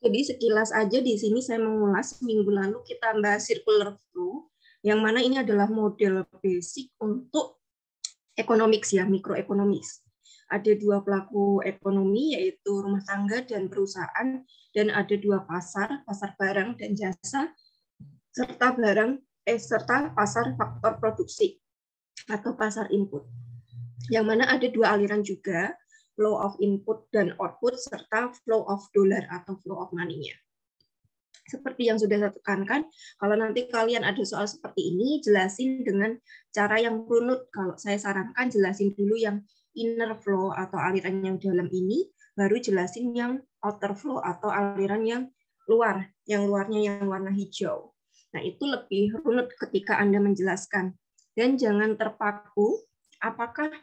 Jadi sekilas aja di sini saya mengulas minggu lalu kita bahas circular flow, yang mana ini adalah model basic untuk economics ya, mikroekonomics. Ada dua pelaku ekonomi yaitu rumah tangga dan perusahaan, dan ada dua pasar, pasar barang dan jasa, serta serta pasar faktor produksi atau pasar input. Yang mana ada dua aliran juga, flow of input dan output, serta flow of dollar atau flow of money-nya. Seperti yang sudah saya tekankan, kalau nanti kalian ada soal seperti ini, jelasin dengan cara yang runut. Kalau saya sarankan, jelasin dulu yang inner flow atau aliran yang dalam ini, baru jelasin yang outer flow atau aliran yang luar, yang luarnya yang warna hijau. Nah, itu lebih runut ketika Anda menjelaskan. Dan jangan terpaku, apakah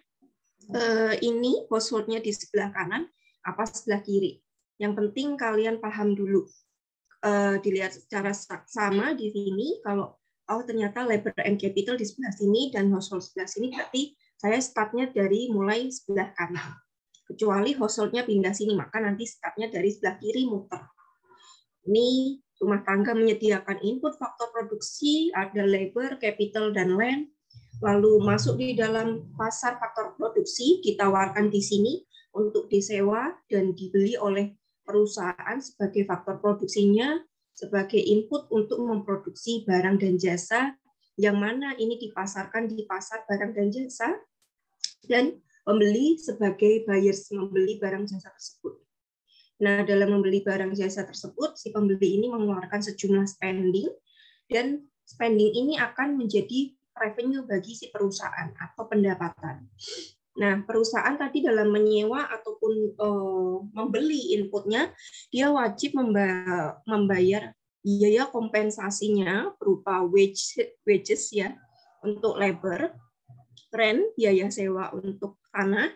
ini passwordnya di sebelah kanan, apa sebelah kiri. Yang penting kalian paham dulu. Dilihat secara sama di sini, kalau ternyata labor and capital di sebelah sini dan household sebelah sini, berarti saya startnya dari mulai sebelah kanan. Kecuali householdnya pindah sini, maka nanti startnya dari sebelah kiri muter. Ini rumah tangga menyediakan input faktor produksi, ada labor, capital, dan land. Lalu masuk di dalam pasar faktor produksi, ditawarkan di sini untuk disewa dan dibeli oleh perusahaan sebagai faktor produksinya, sebagai input untuk memproduksi barang dan jasa, yang mana ini dipasarkan di pasar barang dan jasa, dan pembeli sebagai buyers, membeli barang jasa tersebut. Nah, dalam membeli barang jasa tersebut, si pembeli ini mengeluarkan sejumlah spending, dan spending ini akan menjadi revenue bagi si perusahaan atau pendapatan. Nah, perusahaan tadi dalam menyewa ataupun membeli inputnya, dia wajib membayar biaya kompensasinya berupa wages ya untuk labor, rent biaya sewa untuk tanah,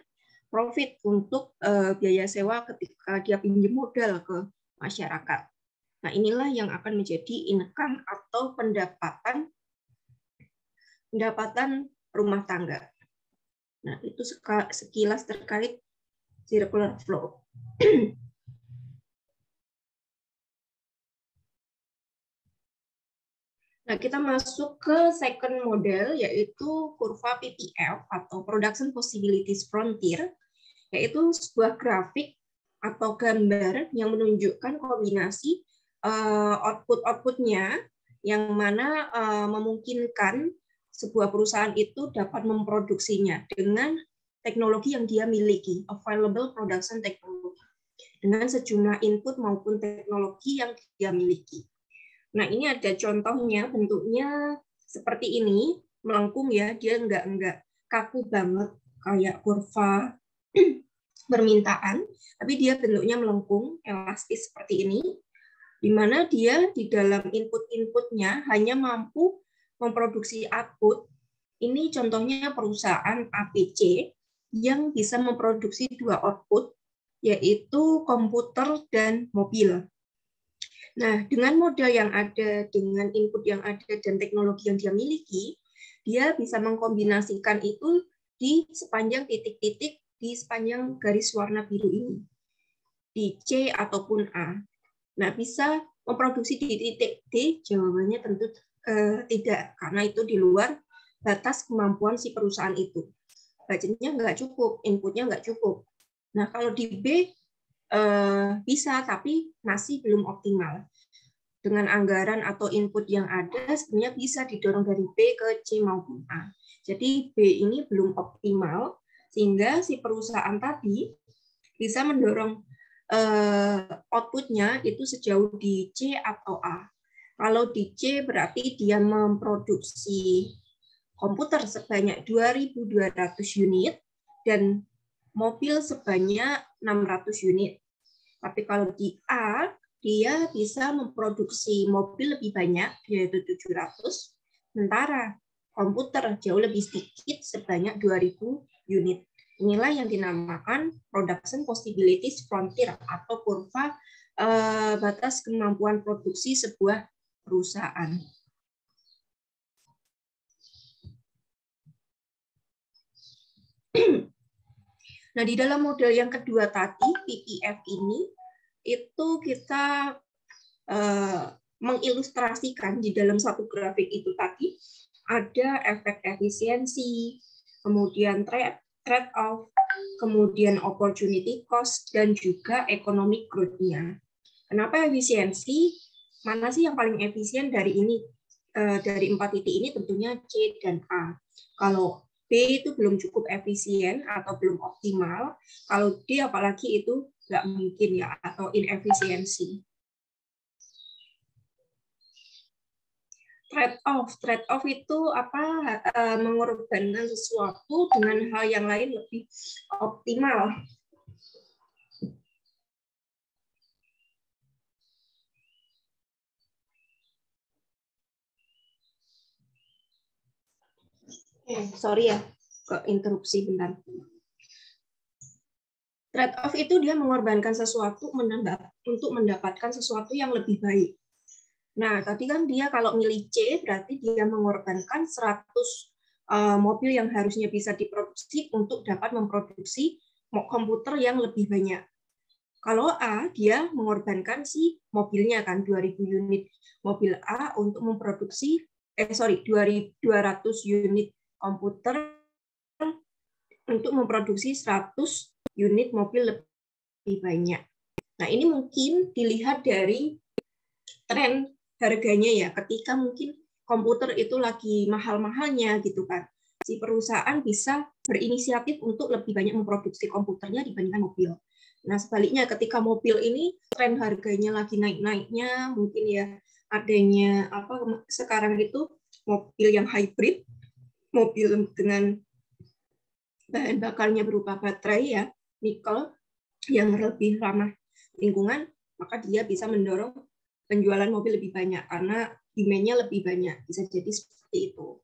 profit untuk biaya sewa ketika dia pinjam modal ke masyarakat. Nah, inilah yang akan menjadi income atau pendapatan rumah tangga. Nah, itu sekilas terkait circular flow. Nah, kita masuk ke second model, yaitu kurva PPF atau Production Possibilities Frontier, yaitu sebuah grafik atau gambar yang menunjukkan kombinasi output-outputnya, yang mana memungkinkan sebuah perusahaan itu dapat memproduksinya dengan teknologi yang dia miliki, available production technology, dengan sejumlah input maupun teknologi yang dia miliki. Nah, ini ada contohnya, bentuknya seperti ini, melengkung ya, dia enggak kaku banget kayak kurva permintaan, tapi dia bentuknya melengkung, elastis seperti ini, di mana dia di dalam input-inputnya hanya mampu memproduksi output. Ini contohnya perusahaan APC yang bisa memproduksi dua output, yaitu komputer dan mobil. Nah, dengan modal yang ada, dengan input yang ada, dan teknologi yang dia miliki, dia bisa mengkombinasikan itu di sepanjang titik-titik di sepanjang garis warna biru ini, di C ataupun A. Nah, bisa memproduksi di titik D? Jawabannya tentu tidak, karena itu di luar batas kemampuan si perusahaan itu. Budgetnya nggak cukup, inputnya nggak cukup. Nah, kalau di B bisa, tapi masih belum optimal. Dengan anggaran atau input yang ada, sebenarnya bisa didorong dari B ke C maupun A. Jadi B ini belum optimal, sehingga si perusahaan tadi bisa mendorong outputnya itu sejauh di C atau A. Kalau di C berarti dia memproduksi komputer sebanyak 2.200 unit dan mobil sebanyak 600 unit. Tapi kalau di A, dia bisa memproduksi mobil lebih banyak, yaitu 700, sementara komputer jauh lebih sedikit, sebanyak 2.000 unit. Inilah yang dinamakan Production Possibilities Frontier atau kurva batas kemampuan produksi sebuah perusahaan. Nah, di dalam model yang kedua tadi, PPF ini, itu kita mengilustrasikan di dalam satu grafik itu tadi ada efek efisiensi, kemudian trade-off, kemudian opportunity cost, dan juga economic growth-nya. Kenapa efisiensi? Mana sih yang paling efisien dari ini? Dari 4 titik ini tentunya C dan A. Kalau B itu belum cukup efisien atau belum optimal, kalau D apalagi itu nggak mungkin ya, atau inefisiensi. Trade-off itu apa? Mengorbankan sesuatu dengan hal yang lain lebih optimal. Sorry ya, ke interupsi bentar. Trade-off itu dia mengorbankan sesuatu untuk mendapatkan sesuatu yang lebih baik. Nah, tadi kan dia kalau milih C, berarti dia mengorbankan 100 mobil yang harusnya bisa diproduksi untuk dapat memproduksi komputer yang lebih banyak. Kalau A, dia mengorbankan si mobilnya kan, 2000 unit mobil A untuk memproduksi, 200 unit komputer untuk memproduksi 100 unit mobil lebih banyak. Nah, ini mungkin dilihat dari tren harganya ya, ketika mungkin komputer itu lagi mahal-mahalnya gitu kan. Si perusahaan bisa berinisiatif untuk lebih banyak memproduksi komputernya dibandingkan mobil. Nah, sebaliknya ketika mobil ini tren harganya lagi naik-naiknya, mungkin ya adanya apa sekarang itu mobil yang hybrid, mobil dengan bahan bakarnya berupa baterai ya, nikel yang lebih ramah lingkungan, maka dia bisa mendorong penjualan mobil lebih banyak karena demand-nya lebih banyak. Bisa jadi seperti itu.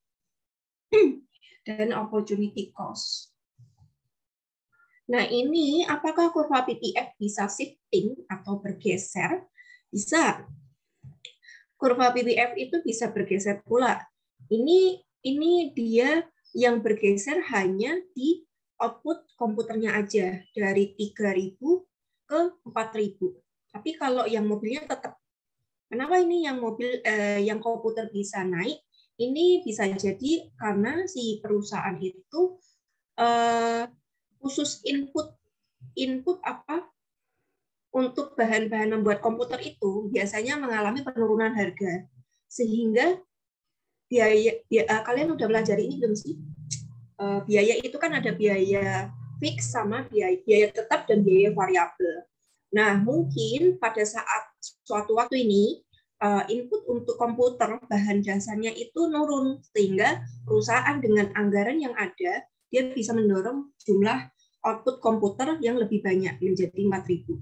Dan opportunity cost. Nah, ini apakah kurva PPF bisa shifting atau bergeser? Bisa. Kurva PPF itu bisa bergeser pula. Ini dia yang bergeser hanya di output komputernya aja, dari 3.000 ke 4.000. Tapi kalau yang mobilnya tetap. Kenapa ini yang mobil yang komputer bisa naik? Ini bisa jadi karena si perusahaan itu khusus input apa untuk bahan-bahan membuat komputer itu biasanya mengalami penurunan harga, sehingga biaya kalian udah belajar ini belum sih? Biaya itu kan ada biaya fix sama biaya tetap dan biaya variabel. Nah, mungkin pada saat suatu waktu ini input untuk komputer bahan dasarnya itu nurun, sehingga perusahaan dengan anggaran yang ada dia bisa mendorong jumlah output komputer yang lebih banyak menjadi 4.000.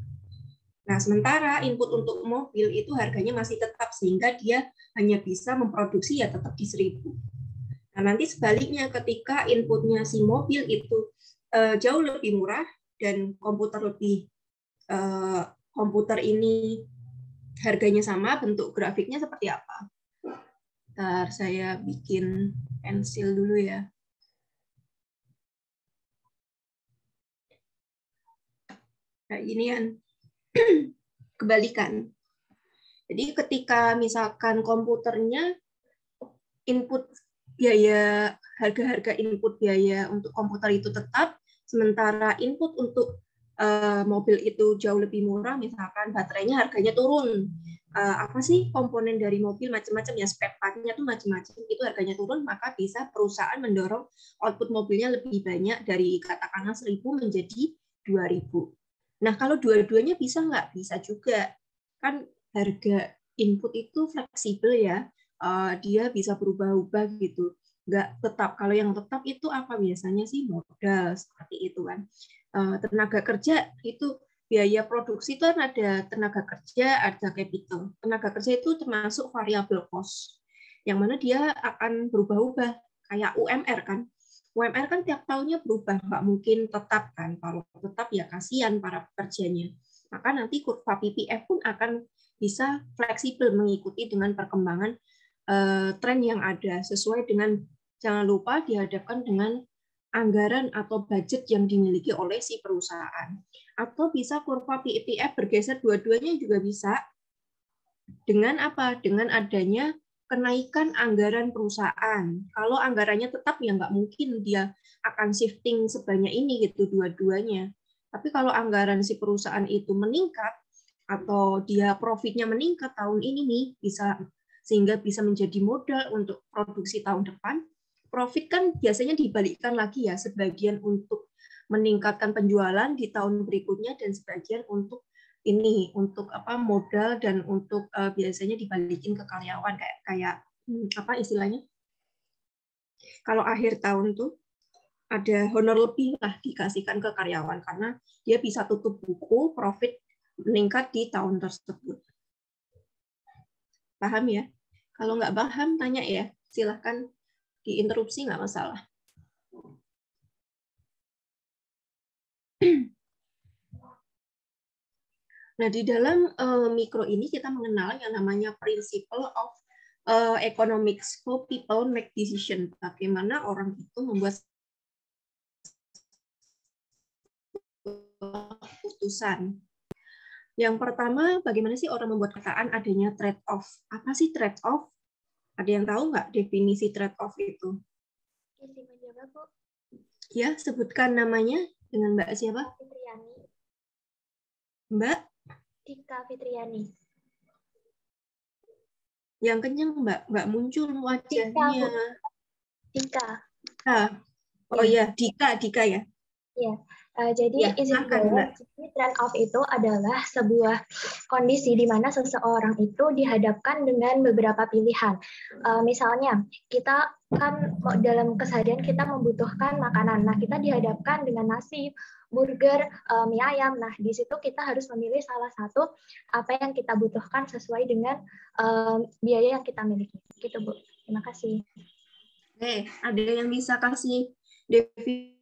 Nah, sementara input untuk mobil itu harganya masih tetap, sehingga dia hanya bisa memproduksi ya tetap di 1.000. Nah, nanti sebaliknya ketika inputnya si mobil itu jauh lebih murah dan komputer ini harganya sama, bentuk grafiknya seperti apa? Bentar, saya bikin pensil dulu ya. Nah, ini kan kebalikan. Jadi ketika misalkan komputernya input biaya, harga-harga input biaya untuk komputer itu tetap, sementara input untuk mobil itu jauh lebih murah, misalkan baterainya harganya turun. Apa sih komponen dari mobil macam-macam ya, spare part-nya tuh macam-macam, itu harganya turun, maka bisa perusahaan mendorong output mobilnya lebih banyak dari katakanlah 1.000 menjadi 2.000. Nah, kalau dua-duanya bisa nggak? Bisa juga. Kan harga input itu fleksibel ya, dia bisa berubah-ubah gitu. Nggak tetap. Kalau yang tetap itu apa biasanya sih? Modal, seperti itu kan. Tenaga kerja itu biaya produksi itu kan ada tenaga kerja, ada capital. Tenaga kerja itu termasuk variable cost, yang mana dia akan berubah-ubah kayak UMR kan. UMR kan tiap tahunnya berubah, nggak mungkin tetap kan. Kalau tetap ya kasihan para pekerjanya. Maka nanti kurva PPF pun akan bisa fleksibel mengikuti dengan perkembangan tren yang ada, sesuai dengan, jangan lupa dihadapkan dengan anggaran atau budget yang dimiliki oleh si perusahaan. Atau bisa kurva PIF bergeser dua-duanya juga bisa. Dengan apa? Dengan adanya kenaikan anggaran perusahaan. Kalau anggarannya tetap ya nggak mungkin dia akan shifting sebanyak ini gitu dua-duanya. Tapi kalau anggaran si perusahaan itu meningkat atau dia profitnya meningkat tahun ini nih bisa sehingga bisa menjadi modal untuk produksi tahun depan. Profit kan biasanya dibalikkan lagi ya, sebagian untuk meningkatkan penjualan di tahun berikutnya dan sebagian untuk ini untuk apa modal dan untuk biasanya dibalikin ke karyawan kayak apa istilahnya kalau akhir tahun tuh ada honor lebih lah dikasihkan ke karyawan karena dia bisa tutup buku profit meningkat di tahun tersebut. Paham ya? Kalau nggak paham tanya ya, silahkan diinterupsi nggak masalah. Nah, di dalam mikro ini kita mengenal yang namanya principle of economics, how people make decision. Bagaimana orang itu membuat keputusan. Yang pertama, bagaimana sih orang membuat perkataan adanya trade-off? Apa sih trade-off? Ada yang tahu nggak definisi trade-off itu? Ya, sebutkan namanya dengan Mbak siapa? Fitriani. Mbak? Dika Fitriani. Yang kenyang, Mbak. Nggak muncul wajahnya. Dika. Oh iya, Dika ya? Iya. Jadi ya, trade-off itu adalah sebuah kondisi di mana seseorang itu dihadapkan dengan beberapa pilihan. Misalnya, kita kan dalam keseharian kita membutuhkan makanan. Nah, kita dihadapkan dengan nasi, burger, mie ayam. Nah, di situ kita harus memilih salah satu apa yang kita butuhkan sesuai dengan biaya yang kita miliki. Gitu, Bu. Terima kasih. Oke, ada yang bisa kasih definisi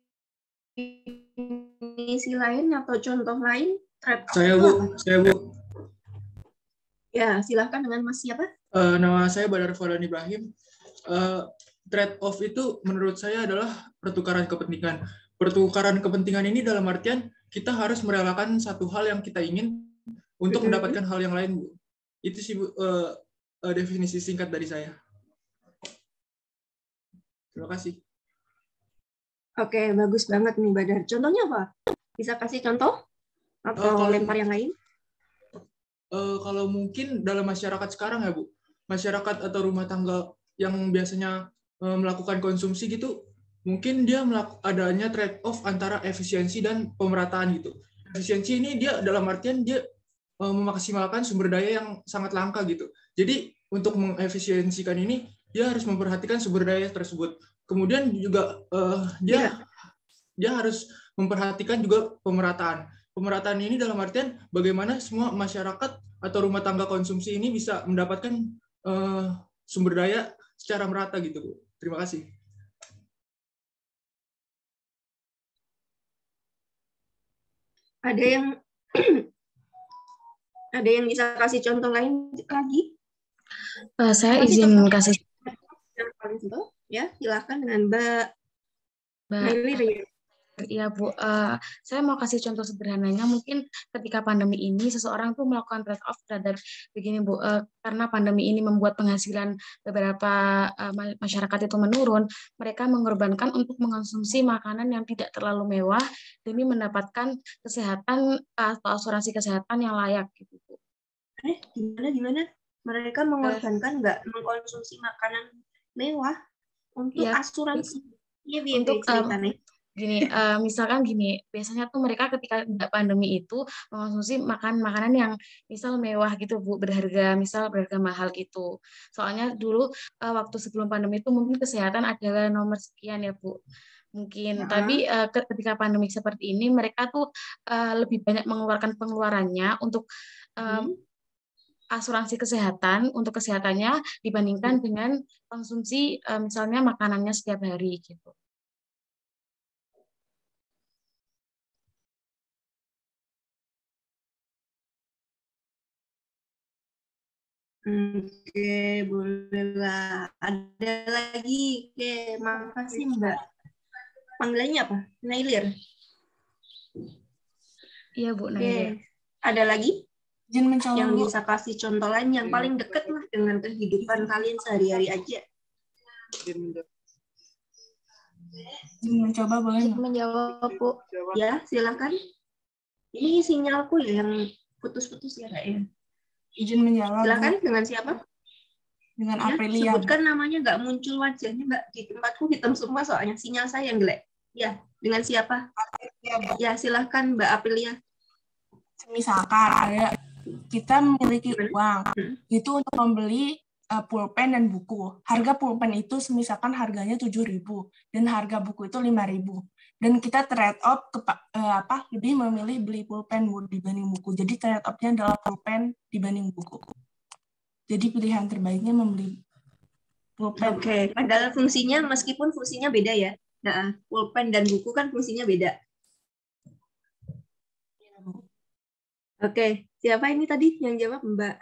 lain atau contoh lain? Saya Bu. Ya, silahkan dengan Mas siapa? Nama saya Badar Farhan Ibrahim. Trade-off itu menurut saya adalah pertukaran kepentingan. Pertukaran kepentingan ini dalam artian kita harus merelakan satu hal yang kita ingin untuk mendapatkan hal yang lain, Bu. Itu sih Bu, definisi singkat dari saya. Terima kasih. Oke, bagus banget nih Badar. Contohnya apa? Bisa kasih contoh? Atau lempar yang lain? Kalau mungkin dalam masyarakat sekarang ya Bu, masyarakat atau rumah tangga yang biasanya melakukan konsumsi gitu, mungkin dia adanya trade-off antara efisiensi dan pemerataan gitu. Efisiensi ini dia dalam artian dia memaksimalkan sumber daya yang sangat langka gitu. Jadi untuk mengefisiensikan ini, dia harus memperhatikan sumber daya tersebut. Kemudian juga dia harus memperhatikan juga pemerataan. Pemerataan ini dalam artian bagaimana semua masyarakat atau rumah tangga konsumsi ini bisa mendapatkan sumber daya secara merata gitu, Bu. Terima kasih. Ada yang bisa kasih contoh lain lagi? Saya izin kasih. Ya, silakan dengan Mbak Mailir. Iya Bu, saya mau kasih contoh sederhananya. Mungkin ketika pandemi ini seseorang tuh melakukan trade off terhadap begini Bu, karena pandemi ini membuat penghasilan beberapa masyarakat itu menurun, mereka mengorbankan untuk mengonsumsi makanan yang tidak terlalu mewah demi mendapatkan kesehatan atau asuransi kesehatan yang layak gitu Bu. Gimana? Mereka mengorbankan nggak mengkonsumsi makanan mewah untuk asuransi? Untuk gini, misalkan gini, biasanya tuh mereka ketika pandemi itu mengonsumsi makanan yang misal mewah gitu Bu, berharga mahal gitu. Soalnya dulu waktu sebelum pandemi itu mungkin kesehatan adalah nomor sekian ya Bu. Mungkin, tapi ketika pandemi seperti ini mereka tuh lebih banyak mengeluarkan pengeluarannya untuk asuransi kesehatan untuk kesehatannya dibandingkan dengan konsumsi misalnya makanannya setiap hari gitu. Oke, bolehlah. Ada lagi. Oke, makasih Mbak. Panggilannya apa? Nailir. Iya Bu Oke, Nadia. ada lagi Izin mencolok yang Bu. bisa kasih contoh lain yang paling dekat lah dengan kehidupan kalian sehari-hari aja? Izin mencoba boleh Izin nggak? menjawab Bu. Ya, silakan. Ini sinyalku ya yang putus-putus ya, Kak ya. Izin menjawab Silakan, Bu. dengan siapa? Dengan Ya, Aprilia. Bu. sebutkan namanya, nggak muncul wajahnya, Mbak. Di tempatku hitam semua soalnya sinyal saya yang jelek. Ya, dengan siapa? Aprilia, Bu. Ya, silahkan Mbak Aprilia. Misalkan ada kita memiliki uang itu untuk membeli pulpen dan buku. Harga pulpen itu misalkan harganya 7.000 dan harga buku itu 5.000. Dan kita trade off lebih memilih beli pulpen dibanding buku. Jadi trade off-nya adalah pulpen dibanding buku. Jadi pilihan terbaiknya membeli pulpen. Oke, padahal fungsinya meskipun fungsinya beda ya. Nah, pulpen dan buku kan fungsinya beda. Oke, siapa ini tadi yang jawab? Mbak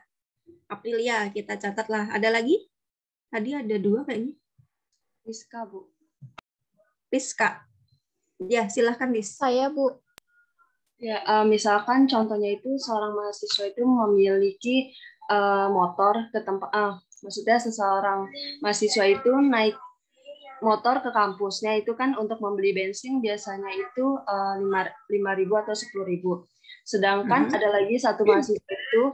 Aprilia, kita catatlah. Ada lagi? Tadi ada 2 kayaknya. Rizka, Bu. Rizka. Ya, silahkan, Riz. Saya Bu. Ya, misalkan contohnya itu seorang mahasiswa itu memiliki motor ke tempat, maksudnya seseorang mahasiswa itu naik motor ke kampusnya itu kan untuk membeli bensin biasanya itu 5.000 atau 10.000. Sedangkan ada lagi satu mahasiswa itu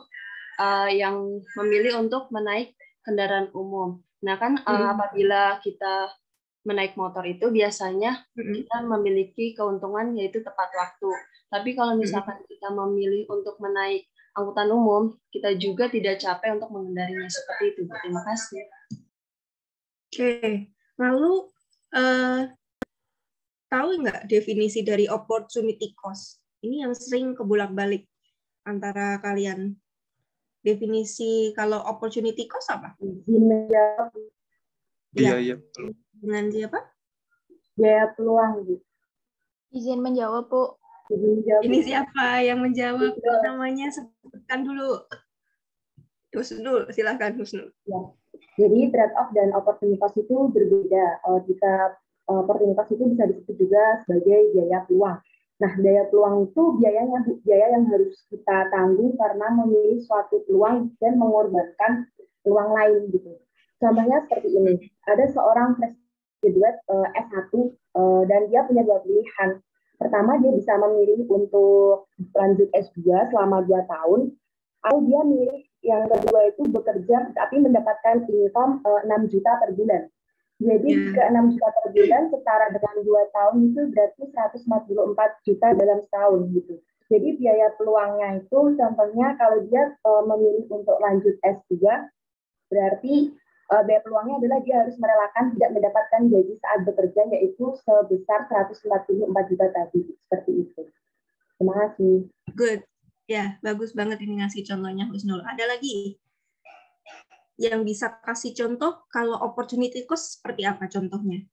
yang memilih untuk menaik kendaraan umum. Nah kan apabila kita menaik motor itu biasanya kita memiliki keuntungan yaitu tepat waktu. Tapi kalau misalkan kita memilih untuk menaik angkutan umum, kita juga tidak capek untuk mengendarinya seperti itu. Terima kasih. Oke, lalu tahu nggak definisi dari opportunity cost? Ini yang sering kebolak-balik antara kalian. Definisi kalau opportunity cost apa? Iya. Dengan siapa? Biaya peluang, Bu. Izin menjawab Bu. Ini siapa yang menjawab? Namanya sebutkan dulu. Husnul, silakan Husnul. Ya. Jadi trade off dan opportunity cost itu berbeda. Jika opportunity cost itu bisa disebut juga sebagai biaya peluang. Nah, biaya peluang itu biaya yang harus kita tanggung karena memilih suatu peluang dan mengorbankan peluang lain gitu. Contohnya seperti ini. Ada seorang fresh graduate S1 dan dia punya 2 pilihan. Pertama, dia bisa memilih untuk lanjut S2 selama 2 tahun, atau dia milih yang kedua itu bekerja tapi mendapatkan income 6 juta per bulan. Jadi ke 6 juta per bulan setara dengan 2 tahun itu berarti 144 juta dalam setahun gitu. Jadi biaya peluangnya itu contohnya kalau dia memilih untuk lanjut S2 berarti biaya peluangnya adalah dia harus merelakan tidak mendapatkan gaji saat bekerja yaitu sebesar 144 juta tadi. Seperti itu. Terima kasih. Good. Ya, bagus banget ini ngasih contohnya Husnul. Ada lagi yang bisa kasih contoh kalau opportunity cost seperti apa contohnya?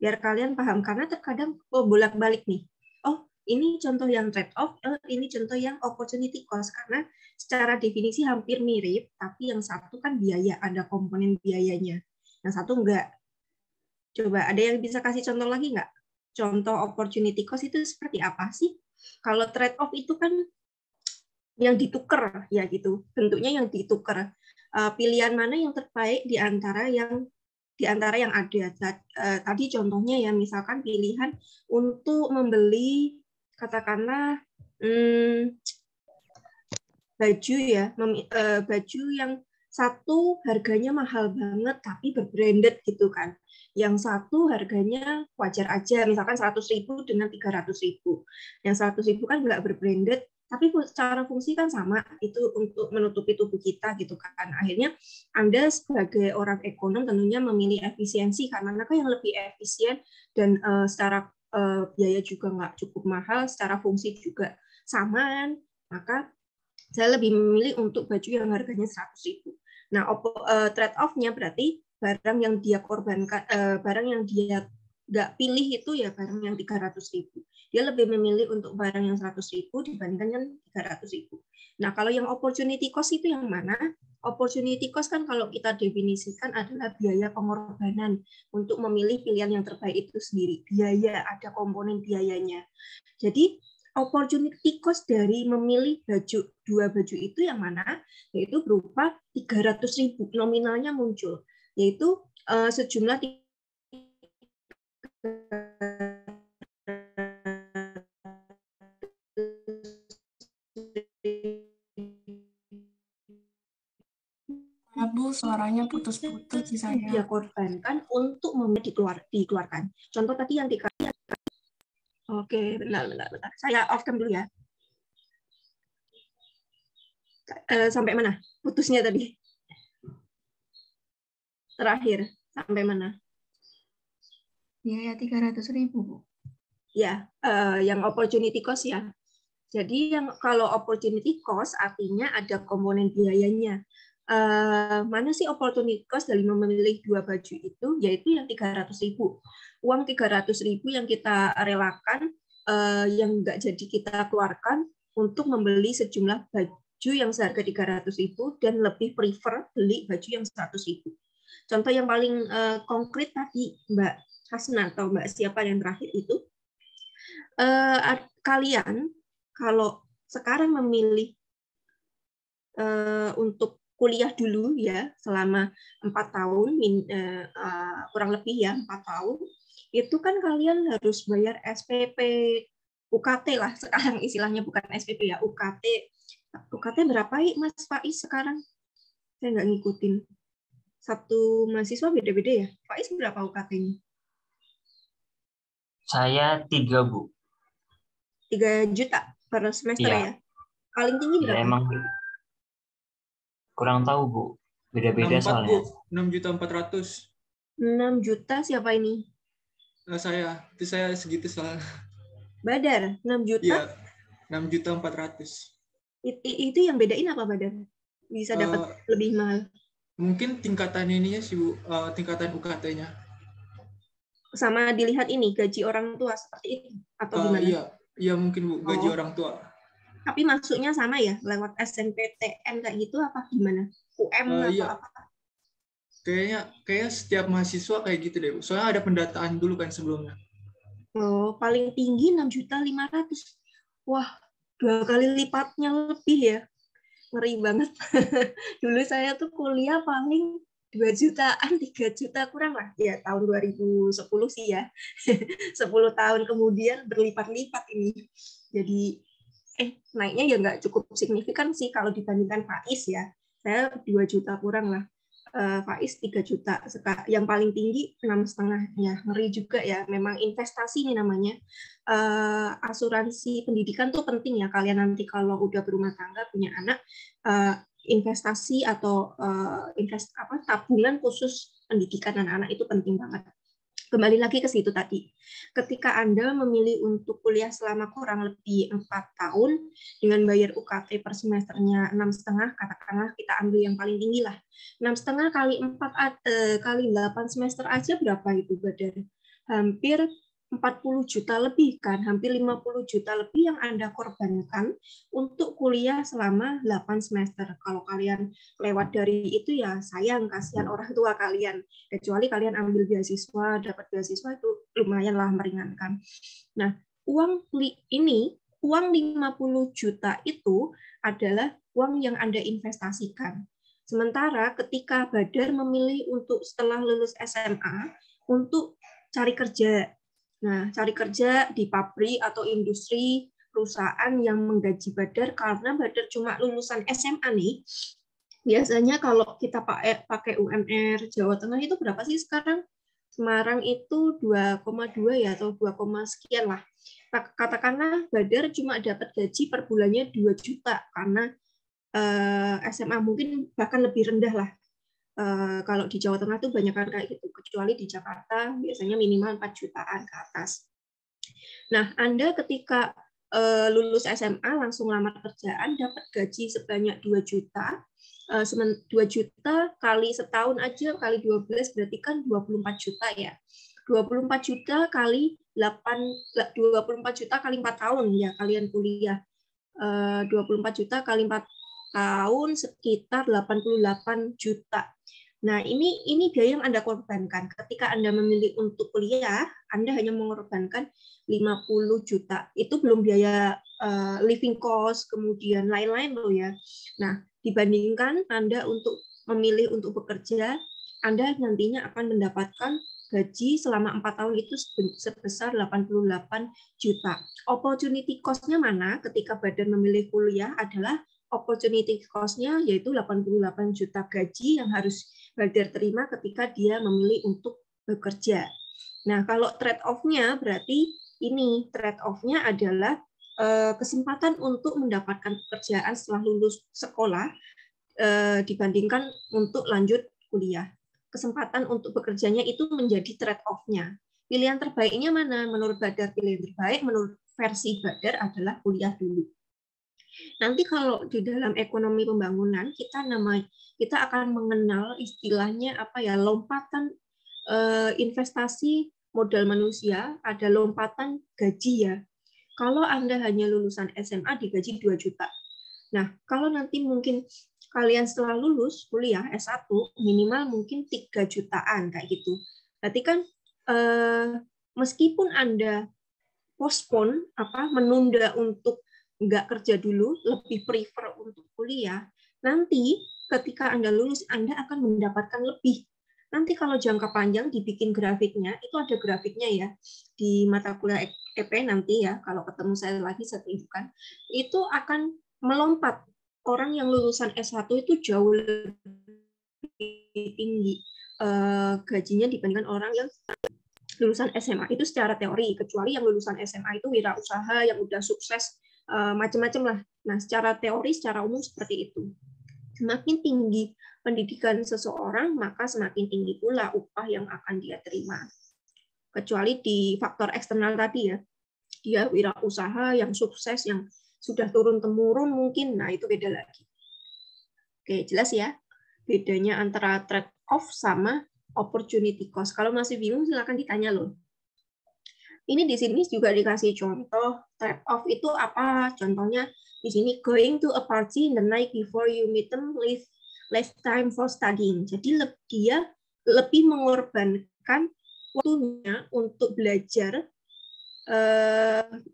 Biar kalian paham, karena terkadang bolak-balik nih. Oh, ini contoh yang trade off, ini contoh yang opportunity cost. Karena secara definisi hampir mirip, tapi yang satu kan biaya, ada komponen biayanya. Yang satu enggak. Coba, ada yang bisa kasih contoh lagi nggak? Contoh opportunity cost itu seperti apa sih? Kalau trade off itu kan yang ditukar ya gitu, bentuknya yang ditukar. Pilihan mana yang terbaik di antara yang ada. Tadi contohnya ya, misalkan pilihan untuk membeli katakanlah baju ya, baju yang satu harganya mahal banget tapi berbranded gitu kan. Yang satu harganya wajar aja, misalkan 100.000 dengan 300.000. Yang 100.000 kan nggak berbranded, tapi secara fungsi kan sama, itu untuk menutupi tubuh kita gitu kan. Akhirnya Anda sebagai orang ekonom tentunya memilih efisiensi karena yang lebih efisien dan secara biaya juga nggak cukup mahal, secara fungsi juga samaan, maka saya lebih memilih untuk baju yang harganya 100.000. Nah, trade off-nya berarti barang yang dia korbankan, barang yang dia nggak pilih itu ya barang yang 300.000. Dia lebih memilih untuk barang yang 100.000 dibandingkan yang 300.000. Nah, kalau yang opportunity cost itu yang mana? Opportunity cost kan kalau kita definisikan adalah biaya pengorbanan untuk memilih pilihan yang terbaik itu sendiri. Biaya, ada komponen biayanya. Jadi, opportunity cost dari memilih dua baju itu yang mana? Yaitu berupa 300.000 nominalnya muncul, yaitu sejumlah Bu, suaranya putus-putus sih saya. dia korbankan untuk dikeluarkan. Contoh tadi yang dikasih. Oke, benar. Saya off-cam dulu ya. Sampai mana? Putusnya tadi. Terakhir, sampai mana? Biaya 300.000, Bu. Ya, yang opportunity cost ya. Jadi yang kalau opportunity cost artinya ada komponen biayanya. Mana sih opportunity cost dari memilih dua baju itu, yaitu yang 300.000. Uang 300.000 yang kita relakan, yang nggak jadi kita keluarkan untuk membeli sejumlah baju yang seharga 300.000 dan lebih prefer beli baju yang 100.000. Contoh yang paling konkret tadi, Mbak Hasna atau Mbak siapa yang terakhir itu, kalian kalau sekarang memilih untuk kuliah dulu ya selama 4 tahun, kurang lebih ya 4 tahun, itu kan kalian harus bayar SPP, UKT lah sekarang istilahnya, bukan SPP ya, UKT. UKT berapa Mas Faiz sekarang? Saya nggak ngikutin. Satu mahasiswa beda-beda ya. Faiz berapa UKT-nya? Saya 3, Bu. 3 juta per semester ya? Paling tinggi berapa? Ya, emang kurang tahu, Bu. Beda-beda soalnya. 6.400.000. 6 juta siapa ini? Itu saya segitu soalnya. Badar, 6 juta? Iya, 6.400.000. Itu yang bedain apa, Badar? Bisa dapat lebih mahal? Mungkin tingkatan ininya sih, Bu. Tingkatan UKT-nya. Sama dilihat ini, gaji orang tua seperti itu? Atau gimana? Iya mungkin, Bu. Gaji orang tua. Tapi masuknya sama ya? Lewat SNPTN kayak gitu apa gimana? UM atau iya. apa? Kayaknya setiap mahasiswa kayak gitu deh, Bu. Soalnya ada pendataan dulu kan sebelumnya. Oh, paling tinggi 6.500.000. Wah, 2 kali lipatnya lebih ya. Ngeri banget. Dulu saya tuh kuliah paling 2 jutaan, 3 juta kurang lah. Ya, tahun 2010 sih ya. 10 tahun kemudian berlipat-lipat ini. Jadi, naiknya ya nggak cukup signifikan sih kalau dibandingkan Faiz ya. Saya 2 juta kurang lah. Faiz 3 juta. Yang paling tinggi 6,5. Ya, ngeri juga ya. Memang investasi ini namanya. Asuransi pendidikan tuh penting ya. Kalian nanti kalau udah berumah tangga, punya anak, investasi atau tabungan khusus pendidikan anak-anak itu penting banget. Kembali lagi ke situ tadi. Ketika Anda memilih untuk kuliah selama kurang lebih 4 tahun dengan bayar UKT per semesternya 6,5, katakanlah kita ambil yang paling tinggi lah. 6,5 kali 4 kali 8 semester aja berapa itu, Badar? Hampir 40 juta lebih kan, hampir 50 juta lebih yang Anda korbankan untuk kuliah selama 8 semester. Kalau kalian lewat dari itu ya sayang, kasihan orang tua kalian. Kecuali kalian ambil beasiswa, dapat beasiswa itu lumayanlah meringankan. Nah, uang 50 juta itu adalah uang yang Anda investasikan. Sementara ketika Badar memilih untuk setelah lulus SMA untuk cari kerja. Nah, cari kerja di pabrik atau industri perusahaan yang menggaji Badar karena Badar cuma lulusan SMA nih. Biasanya kalau kita pakai UMR Jawa Tengah itu berapa sih sekarang? Semarang itu 2,2 ya atau 2, sekian lah. Katakanlah Badar cuma dapat gaji per bulannya 2 juta karena SMA mungkin bahkan lebih rendah lah. Kalau di Jawa Tengah tuh banyak kan kayak gitu, kecuali di Jakarta biasanya minimal 4 jutaan ke atas. Nah, Anda ketika lulus SMA langsung lamar kerjaan dapat gaji sebanyak 2 juta. 2 juta kali setahun aja kali 12 berarti kan 24 juta ya. 24 juta kali 24 juta kali 4 tahun ya kalian kuliah. 24 juta kali 4 tahun sekitar 88 juta. Nah, ini biaya yang Anda korbankan. Ketika Anda memilih untuk kuliah, Anda hanya mengorbankan 50 juta. Itu belum biaya living cost, kemudian lain-lain loh ya. Nah, dibandingkan Anda untuk memilih untuk bekerja, Anda nantinya akan mendapatkan gaji selama 4 tahun itu sebesar 88 juta. Opportunity cost-nya mana ketika Badan memilih kuliah adalah opportunity cost-nya yaitu 88 juta gaji yang harus Badan terima ketika dia memilih untuk bekerja. Nah, kalau trade-off-nya berarti ini trade-off-nya adalah kesempatan untuk mendapatkan pekerjaan setelah lulus sekolah dibandingkan untuk lanjut kuliah. Kesempatan untuk bekerjanya itu menjadi trade-off-nya. Pilihan terbaiknya mana? Menurut Badar, pilihan terbaik menurut versi Badar adalah kuliah dulu. Nanti kalau di dalam ekonomi pembangunan kita akan mengenal istilahnya lompatan investasi modal manusia, ada lompatan gaji ya. Kalau Anda hanya lulusan SMA digaji 2 juta. Nah, kalau nanti mungkin kalian setelah lulus kuliah S1 minimal mungkin 3 jutaan kayak gitu. Berarti kan meskipun Anda postpone menunda untuk nggak kerja dulu, lebih prefer untuk kuliah, nanti ketika Anda lulus Anda akan mendapatkan lebih. Nanti kalau jangka panjang dibikin grafiknya, itu ada grafiknya ya di mata kuliah EP nanti ya, kalau ketemu saya lagi saya tunjukkan, itu akan melompat. Orang yang lulusan S1 itu jauh lebih tinggi gajinya dibandingkan orang yang lulusan SMA itu secara teori, kecuali yang lulusan SMA itu wirausaha yang udah sukses macam-macam lah. Nah, secara teori, secara umum seperti itu. Semakin tinggi pendidikan seseorang, maka semakin tinggi pula upah yang akan dia terima. Kecuali di faktor eksternal tadi ya, dia wirausaha yang sukses, yang sudah turun-temurun mungkin, nah itu beda lagi. Oke, jelas ya? Bedanya antara trade-off sama opportunity cost. Kalau masih bingung, silakan ditanya loh. Ini di sini juga dikasih contoh trade-off itu apa? Contohnya di sini going to a party the night before you meet them, leave less time for studying. Jadi dia lebih mengorbankan waktunya untuk belajar,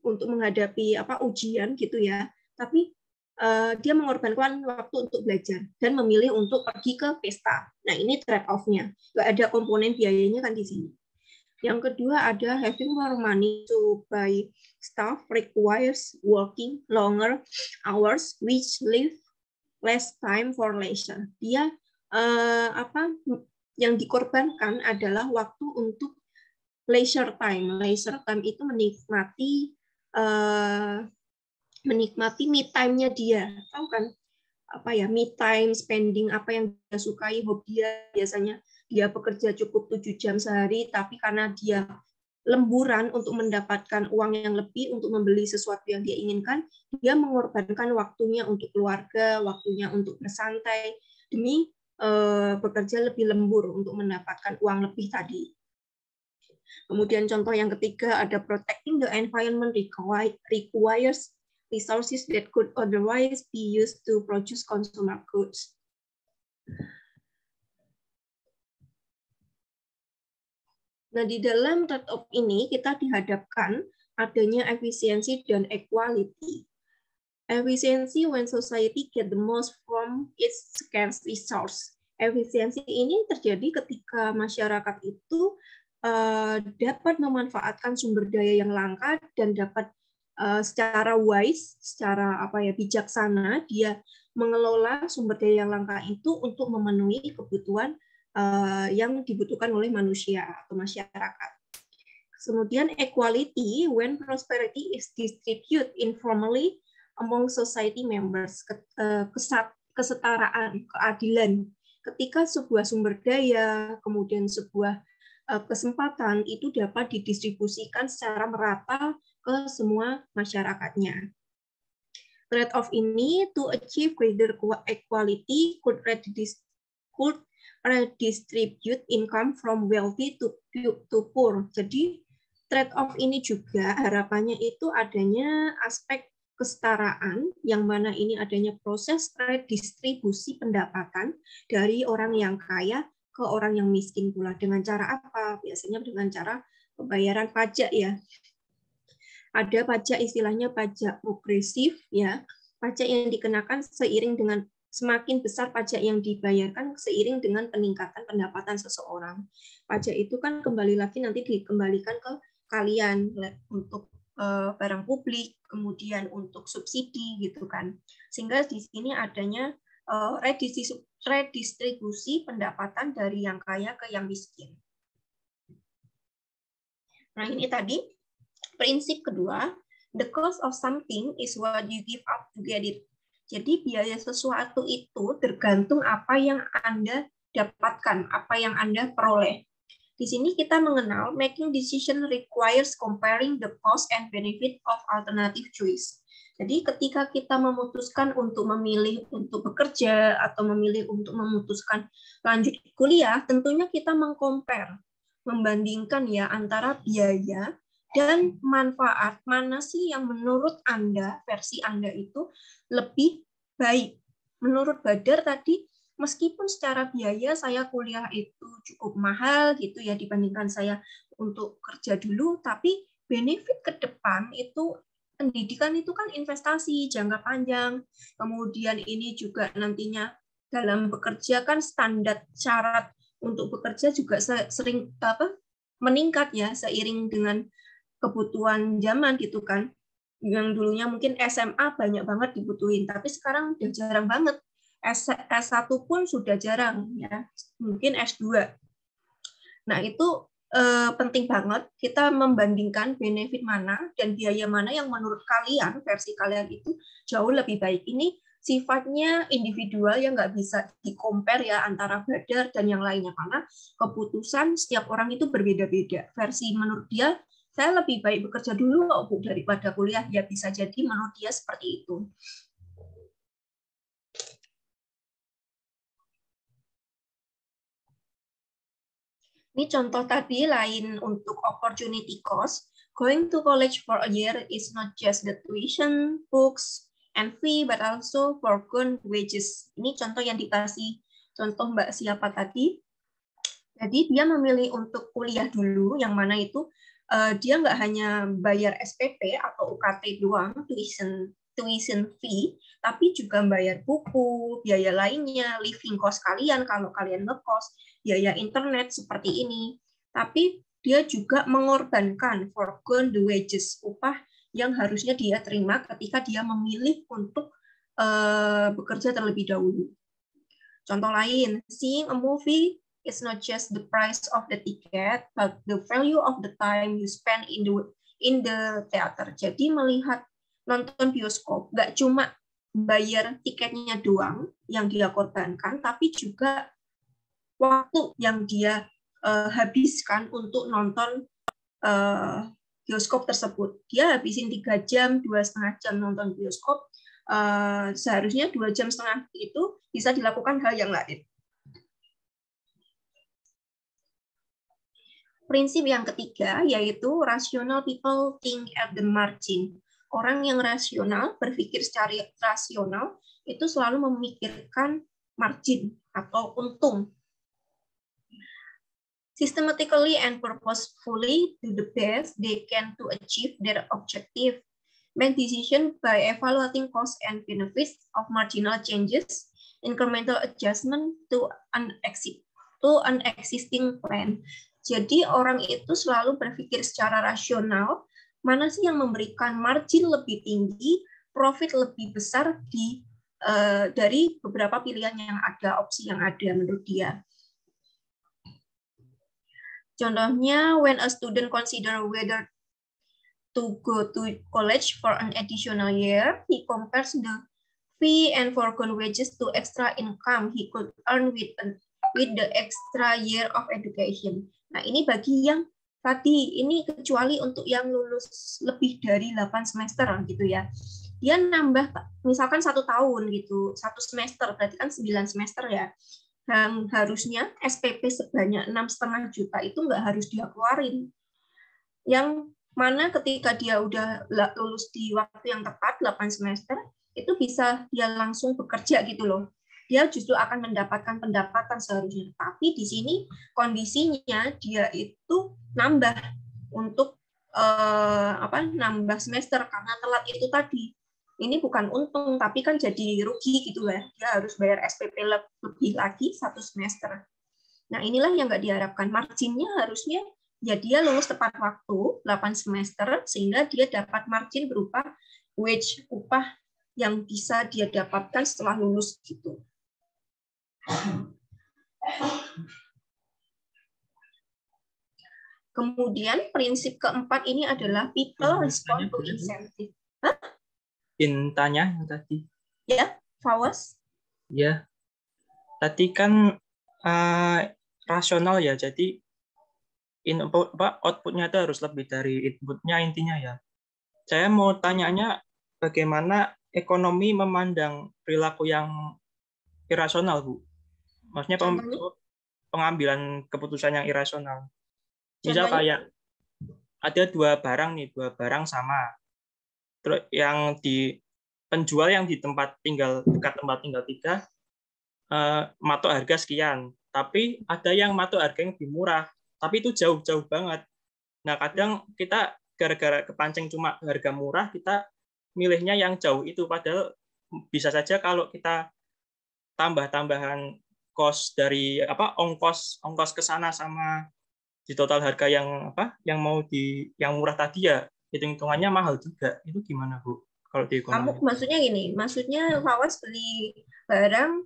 untuk menghadapi ujian gitu ya. Tapi dia mengorbankan waktu untuk belajar dan memilih untuk pergi ke pesta. Nah ini trade-off-nya. Nggak ada komponen biayanya kan di sini. Yang kedua ada having more money to buy stuff requires working longer hours which leave less time for leisure. Dia yang dikorbankan adalah waktu untuk leisure time. Leisure time itu menikmati me time-nya dia. Tahu kan? Me time, spending apa yang dia sukai, hobi dia biasanya. Dia bekerja cukup 7 jam sehari, tapi karena dia lemburan untuk mendapatkan uang yang lebih untuk membeli sesuatu yang dia inginkan, dia mengorbankan waktunya untuk keluarga, waktunya untuk bersantai, demi bekerja lebih lembur untuk mendapatkan uang lebih tadi. Kemudian contoh yang ketiga ada protecting the environment requires resources that could otherwise be used to produce consumer goods. Nah, di dalam trade-off ini kita dihadapkan adanya efisiensi dan equality. Efisiensi when society get the most from its scarce resource. Efisiensi ini terjadi ketika masyarakat itu dapat memanfaatkan sumber daya yang langka dan dapat secara wise, secara bijaksana dia mengelola sumber daya yang langka itu untuk memenuhi kebutuhan yang dibutuhkan oleh manusia atau masyarakat. Kemudian equality when prosperity is distributed informally among society members, kesetaraan, keadilan. Ketika sebuah sumber daya, kemudian sebuah kesempatan itu dapat didistribusikan secara merata ke semua masyarakatnya. Trade-off ini to achieve greater equality could redistribute income from wealthy to poor. Jadi trade-off ini juga harapannya itu adanya aspek kesetaraan, yang mana ini adanya proses redistribusi pendapatan dari orang yang kaya ke orang yang miskin pula. Dengan cara apa? Biasanya dengan cara pembayaran pajak ya. Ada pajak istilahnya pajak progresif ya. Pajak yang dikenakan seiring dengan semakin besar pajak yang dibayarkan seiring dengan peningkatan pendapatan seseorang. Pajak itu kan kembali lagi nanti dikembalikan ke kalian untuk barang publik, kemudian untuk subsidi gitu kan. Sehingga di sini adanya redistribusi pendapatan dari yang kaya ke yang miskin. Nah, ini tadi prinsip kedua, the cost of something is what you give up to get it. Jadi biaya sesuatu itu tergantung apa yang Anda dapatkan, apa yang Anda peroleh. Di sini kita mengenal making decision requires comparing the cost and benefit of alternative choice. Jadi ketika kita memutuskan untuk memilih untuk bekerja atau memilih untuk memutuskan lanjut kuliah, tentunya kita mengcompare, membandingkan ya antara biaya dan manfaat mana sih yang menurut Anda, versi Anda itu lebih baik. Menurut Badar tadi, meskipun secara biaya saya kuliah itu cukup mahal gitu ya dibandingkan saya untuk kerja dulu, tapi benefit ke depan itu pendidikan itu kan investasi jangka panjang. Kemudian ini juga nantinya dalam bekerja kan standar syarat untuk bekerja juga sering meningkat ya seiring dengan kebutuhan zaman gitu kan. Yang dulunya mungkin SMA banyak banget dibutuhin, tapi sekarang udah jarang banget. S1 pun sudah jarang ya. Mungkin S2. Nah, itu penting banget kita membandingkan benefit mana dan biaya mana yang menurut kalian, versi kalian itu jauh lebih baik. Ini sifatnya individual yang nggak bisa di-compare ya antara Badar dan yang lainnya, karena keputusan setiap orang itu berbeda-beda. Versi menurut dia, saya lebih baik bekerja dulu kok Bu daripada kuliah, ya bisa jadi menurut dia seperti itu. Ini contoh tadi lain untuk opportunity cost. Going to college for a year is not just the tuition, books, and fee, but also foregone wages. Ini contoh yang dikasih contoh Mbak siapa tadi. Jadi dia memilih untuk kuliah dulu, yang mana itu dia nggak hanya bayar SPP atau UKT doang, tuition fee, tapi juga bayar buku, biaya lainnya, living cost kalian kalau kalian ngekos, biaya internet seperti ini. Tapi dia juga mengorbankan foregone the wages, upah yang harusnya dia terima ketika dia memilih untuk bekerja terlebih dahulu. Contoh lain, seeing a movie is not just the price of the ticket, but the value of the time you spend in the theater. Jadi melihat nonton bioskop nggak cuma bayar tiketnya doang yang dia korbankan, tapi juga waktu yang dia habiskan untuk nonton bioskop tersebut. Dia habisin 3 jam, 2,5 jam nonton bioskop, seharusnya 2,5 jam itu bisa dilakukan hal yang lain. Prinsip yang ketiga yaitu rational people think at the margin. Orang yang rasional, berpikir secara rasional, itu selalu memikirkan margin atau untung. Systematically and purposefully do the best they can to achieve their objective. Make decision by evaluating costs and benefits of marginal changes, incremental adjustment to an existing plan. Jadi orang itu selalu berpikir secara rasional, mana sih yang memberikan margin lebih tinggi, profit lebih besar dari beberapa pilihan yang ada, opsi yang ada menurut dia. Contohnya, when a student consider whether to go to college for an additional year, he compares the fee and foregone wages to extra income he could earn with the extra year of education. Nah, ini bagi yang tadi, ini kecuali untuk yang lulus lebih dari 8 semester gitu ya. Dia nambah misalkan 1 tahun gitu, 1 semester, berarti kan 9 semester ya. Harusnya SPP sebanyak 6,5 juta itu nggak harus dia keluarin. Yang mana ketika dia udah lulus di waktu yang tepat, 8 semester, itu bisa dia langsung bekerja gitu loh. dia justru akan mendapatkan pendapatan seharusnya. Tapi di sini kondisinya dia itu nambah untuk nambah semester karena telat itu tadi. Ini bukan untung, tapi kan jadi rugi gitu ya. Dia harus bayar SPP lebih lagi 1 semester. Nah, inilah yang nggak diharapkan. Marginnya harusnya ya dia lulus tepat waktu 8 semester sehingga dia dapat margin berupa wage, upah yang bisa dia dapatkan setelah lulus gitu. Kemudian prinsip keempat ini adalah people respond to incentive. Hah? Intanya yang tadi. Ya, Fawaz? Ya, tadi kan rasional ya, jadi outputnya itu harus lebih dari inputnya intinya ya. Saya mau tanyanya bagaimana ekonomi memandang perilaku yang irasional, Bu? Maksudnya pengambilan keputusan yang irasional. Misal kayak ada dua barang sama. Terus yang di penjual yang di dekat tempat tinggal 3 matok harga sekian, tapi ada yang matok harga yang lebih murah, tapi itu jauh-jauh banget. Nah, kadang kita gara-gara kepancing cuma harga murah, kita milihnya yang jauh itu, padahal bisa saja kalau kita tambah-tambahan cost dari ongkos ke sana sama di total harga yang yang murah tadi ya hitung-hitungannya mahal juga. Itu gimana, Bu? Kalau di ekonomi. Kamu maksudnya gini, maksudnya Fawaz beli barang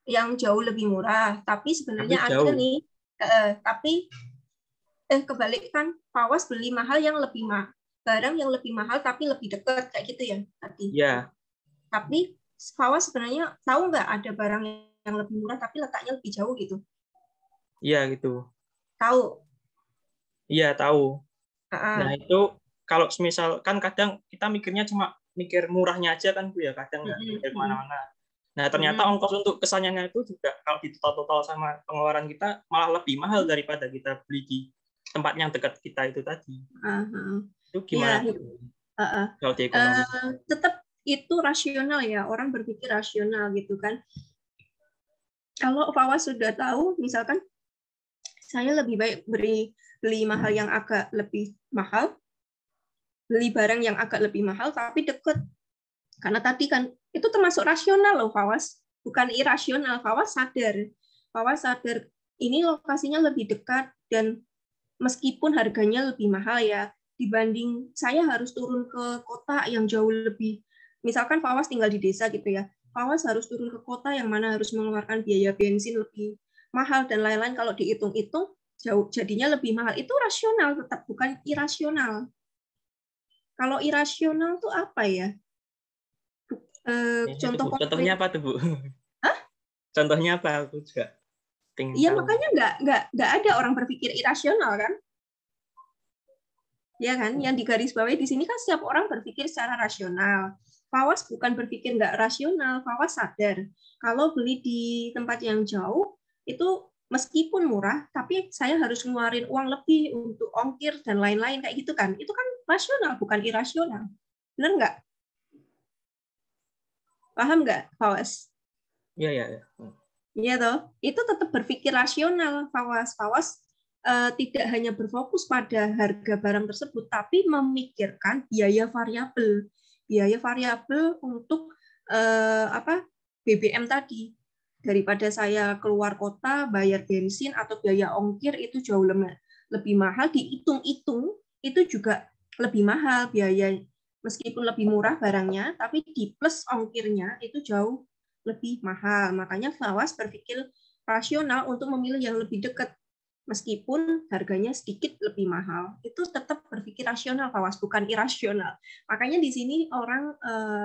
yang jauh lebih murah, tapi sebenarnya ada nih, tapi kebalikan, Fawaz beli mahal yang lebih barang yang lebih mahal tapi lebih dekat kayak gitu ya tadi. Iya. Tapi Fawaz sebenarnya tahu nggak ada barang yang lebih murah tapi letaknya lebih jauh gitu? Iya gitu. Tahu? Iya tahu. Nah itu kalau misal kan kadang kita mikirnya cuma mikir murahnya aja kan Bu ya, kadang nggak mikir kemana-mana. Nah ternyata ongkos untuk kesannya itu juga kalau di total sama pengeluaran kita malah lebih mahal daripada kita beli di tempat yang dekat kita itu tadi. Itu gimana? Ya, kalau di ekonomi? Tetap itu rasional ya, orang berpikir rasional gitu kan. Kalau Fawaz sudah tahu, misalkan saya lebih baik beli mahal yang agak lebih mahal, beli barang yang agak lebih mahal tapi dekat. Karena tadi kan itu termasuk rasional loh Fawaz, bukan irasional. Fawaz sadar ini lokasinya lebih dekat dan meskipun harganya lebih mahal ya, dibanding saya harus turun ke kota yang jauh lebih. Misalkan Fawaz tinggal di desa gitu ya, Fawaz harus turun ke kota yang mana harus mengeluarkan biaya bensin lebih mahal dan lain-lain. Kalau dihitung-hitung jauh jadinya lebih mahal. Itu rasional tetap, bukan irasional. Kalau irasional tuh apa ya? Contohnya apa tuh Bu? Hah? Contohnya apa? Aku juga Iya makanya nggak ada orang berpikir irasional kan? Ya kan? Yang digarisbawahi di sini kan setiap orang berpikir secara rasional. Fawaz bukan berpikir nggak rasional. Fawaz sadar kalau beli di tempat yang jauh itu meskipun murah, tapi saya harus ngeluarin uang lebih untuk ongkir dan lain-lain kayak gitu kan? Itu kan rasional bukan irasional. Benar nggak? Paham nggak, Fawaz? Iya. Iya toh, itu tetap berpikir rasional, Fawaz. Fawaz tidak hanya berfokus pada harga barang tersebut, tapi memikirkan biaya variabel untuk BBM tadi. Daripada saya keluar kota bayar bensin atau biaya ongkir itu jauh lebih mahal, dihitung-hitung itu juga lebih mahal biaya, meskipun lebih murah barangnya, tapi di plus ongkirnya itu jauh lebih mahal. Makanya Fawaz berpikir rasional untuk memilih yang lebih dekat meskipun harganya sedikit lebih mahal. Itu tetap berpikir rasional Fawaz, bukan irasional. Makanya di sini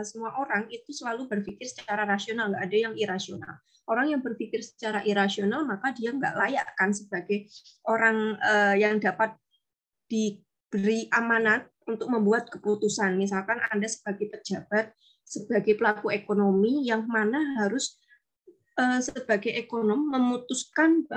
semua orang itu selalu berpikir secara rasional, nggak ada yang irasional. Orang yang berpikir secara irasional maka dia nggak layak kan sebagai orang yang dapat diberi amanat untuk membuat keputusan. Misalkan Anda sebagai pejabat, sebagai pelaku ekonomi yang mana harus sebagai ekonom memutuskan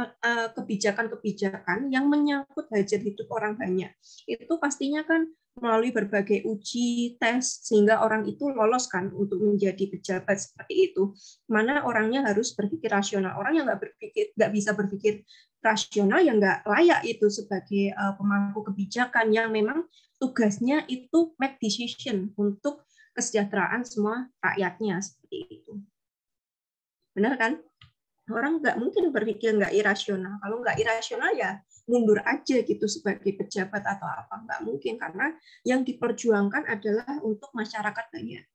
kebijakan-kebijakan yang menyangkut hajat hidup orang banyak. Itu pastinya kan melalui berbagai uji, tes, sehingga orang itu lolos kan untuk menjadi pejabat seperti itu. Mana orangnya harus berpikir rasional. Orang yang nggak bisa berpikir rasional, yang nggak layak itu sebagai pemangku kebijakan yang memang tugasnya itu make decision untuk kesejahteraan semua rakyatnya seperti itu. Benar kan? Orang nggak mungkin berpikir nggak irasional. Kalau nggak irasional ya mundur aja gitu sebagai pejabat atau apa. Nggak mungkin, karena yang diperjuangkan adalah untuk masyarakat banyak.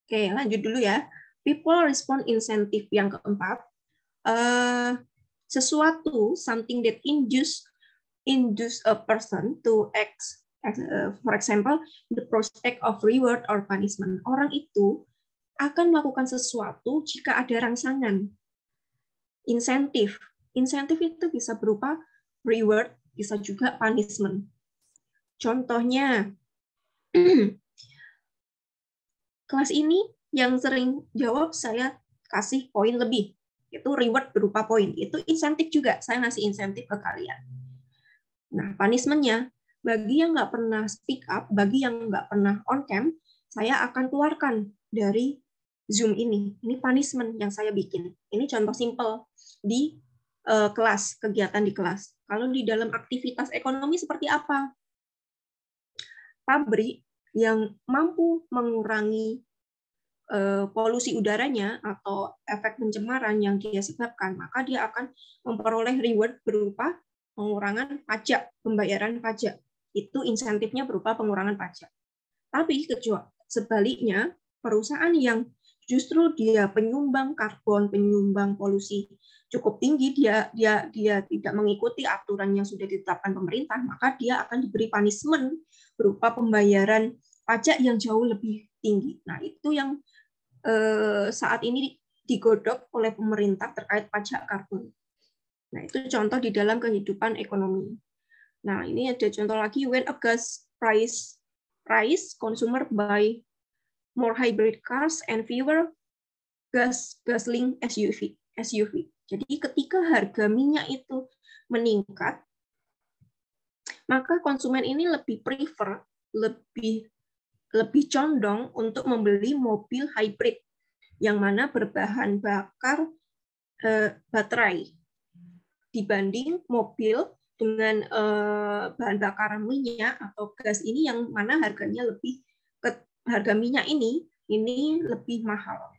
Oke, lanjut dulu ya. People respond incentive yang keempat. Sesuatu, something that induce a person to act, for example, the prospect of reward or punishment. Orang itu akan melakukan sesuatu jika ada rangsangan. Insentif. Insentif itu bisa berupa reward, bisa juga punishment. Contohnya, kelas ini yang sering jawab saya kasih poin lebih. Itu reward berupa poin. Itu insentif juga. Saya ngasih insentif ke kalian. Nah, punishment-nya, bagi yang nggak pernah speak up, bagi yang nggak pernah on cam, saya akan keluarkan dari Zoom ini. Ini punishment yang saya bikin. Ini contoh simple di kelas, kegiatan di kelas. Kalau di dalam aktivitas ekonomi seperti apa? Pabrik yang mampu mengurangi polusi udaranya atau efek pencemaran yang dia sebabkan, maka dia akan memperoleh reward berupa pengurangan pajak, pembayaran pajak. Itu insentifnya berupa pengurangan pajak. Tapi sebaliknya, perusahaan yang justru dia penyumbang karbon, penyumbang polusi cukup tinggi, dia tidak mengikuti aturan yang sudah ditetapkan pemerintah, maka dia akan diberi punishment berupa pembayaran pajak yang jauh lebih tinggi. Nah, itu yang saat ini digodok oleh pemerintah terkait pajak karbon. Nah, itu contoh di dalam kehidupan ekonomi. Nah, ini ada contoh lagi, when a gas price rise, consumer buy more hybrid cars and fewer gasoline SUV. Jadi ketika harga minyak itu meningkat, maka konsumen ini lebih prefer, lebih condong untuk membeli mobil hybrid yang mana berbahan bakar baterai dibanding mobil dengan bahan bakar minyak atau gas ini yang mana harganya harga minyak ini lebih mahal.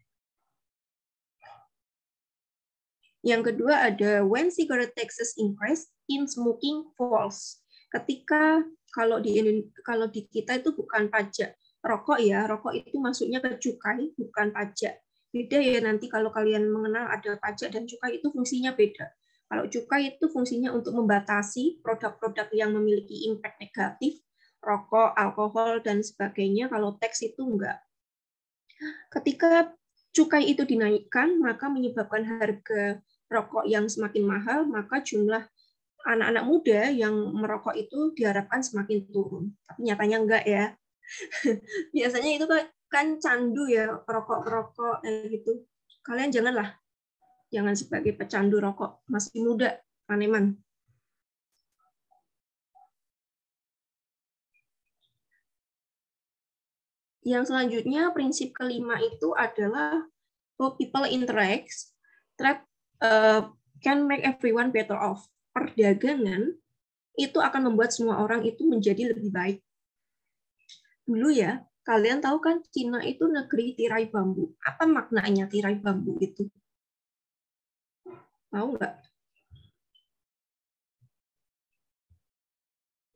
Yang kedua ada when cigarette taxes increase, in smoking falls. Ketika kalau di kita itu bukan pajak rokok ya, rokok itu masuknya ke cukai, bukan pajak. Beda ya, nanti kalau kalian mengenal ada pajak dan cukai itu fungsinya beda. Kalau cukai itu fungsinya untuk membatasi produk-produk yang memiliki impact negatif, rokok, alkohol, dan sebagainya. Kalau tax itu enggak. Ketika cukai itu dinaikkan, maka menyebabkan harga rokok yang semakin mahal, maka jumlah anak-anak muda yang merokok itu diharapkan semakin turun. Tapi nyatanya enggak ya. Biasanya itu kan candu ya, perokok gitu. Kalian jangan sebagai pecandu rokok, masih muda, Paneman. Yang selanjutnya, prinsip kelima itu adalah how people interact, trade can make everyone better off. Perdagangan itu akan membuat semua orang itu menjadi lebih baik. Dulu ya, kalian tahu kan Cina itu negeri tirai bambu. Apa maknanya tirai bambu itu? Tahu nggak?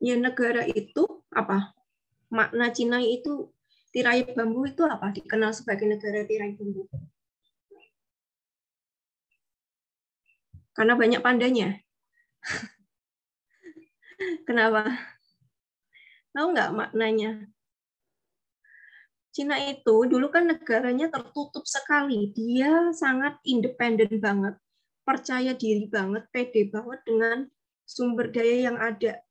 Ya, negara itu apa? Makna Cina itu tirai bambu itu apa? Dikenal sebagai negara tirai bambu. Karena banyak pandanya. Kenapa? Tahu nggak maknanya? Cina itu dulu kan negaranya tertutup sekali. Dia sangat independen banget, percaya diri banget, pede banget dengan sumber daya yang ada,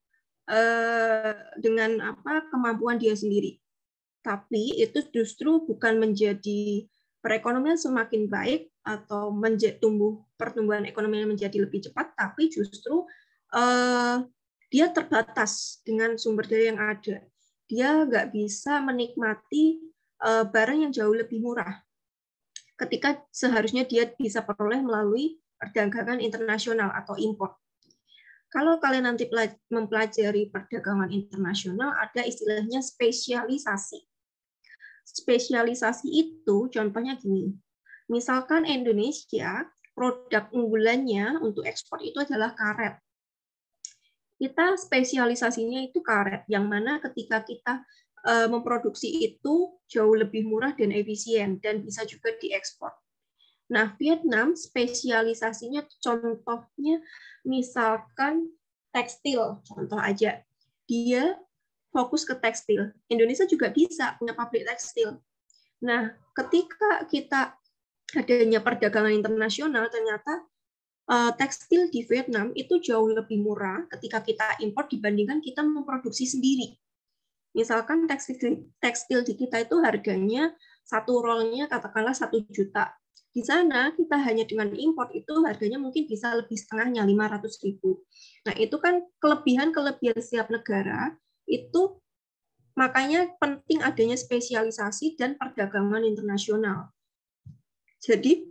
dengan kemampuan dia sendiri. Tapi itu justru bukan menjadi perekonomian semakin baik atau pertumbuhan ekonomi menjadi lebih cepat, tapi justru dia terbatas dengan sumber daya yang ada. Dia nggak bisa menikmati barang yang jauh lebih murah ketika seharusnya dia bisa peroleh melalui perdagangan internasional atau impor. Kalau kalian nanti mempelajari perdagangan internasional, ada istilahnya spesialisasi. Spesialisasi itu contohnya gini, misalkan Indonesia, produk unggulannya untuk ekspor itu adalah karet. Kita spesialisasinya itu karet, yang mana ketika kita memproduksi itu jauh lebih murah dan efisien dan bisa juga diekspor. Nah, Vietnam spesialisasinya contohnya misalkan tekstil, contoh aja. Dia fokus ke tekstil. Indonesia juga bisa punya pabrik tekstil. Nah, ketika kita adanya perdagangan internasional, ternyata tekstil di Vietnam itu jauh lebih murah ketika kita impor dibandingkan kita memproduksi sendiri. Misalkan tekstil di kita itu harganya satu rollnya katakanlah 1 juta. Di sana kita hanya dengan impor itu harganya mungkin bisa lebih setengahnya 500.000. Nah, itu kan kelebihan-kelebihan setiap negara itu, makanya penting adanya spesialisasi dan perdagangan internasional. Jadi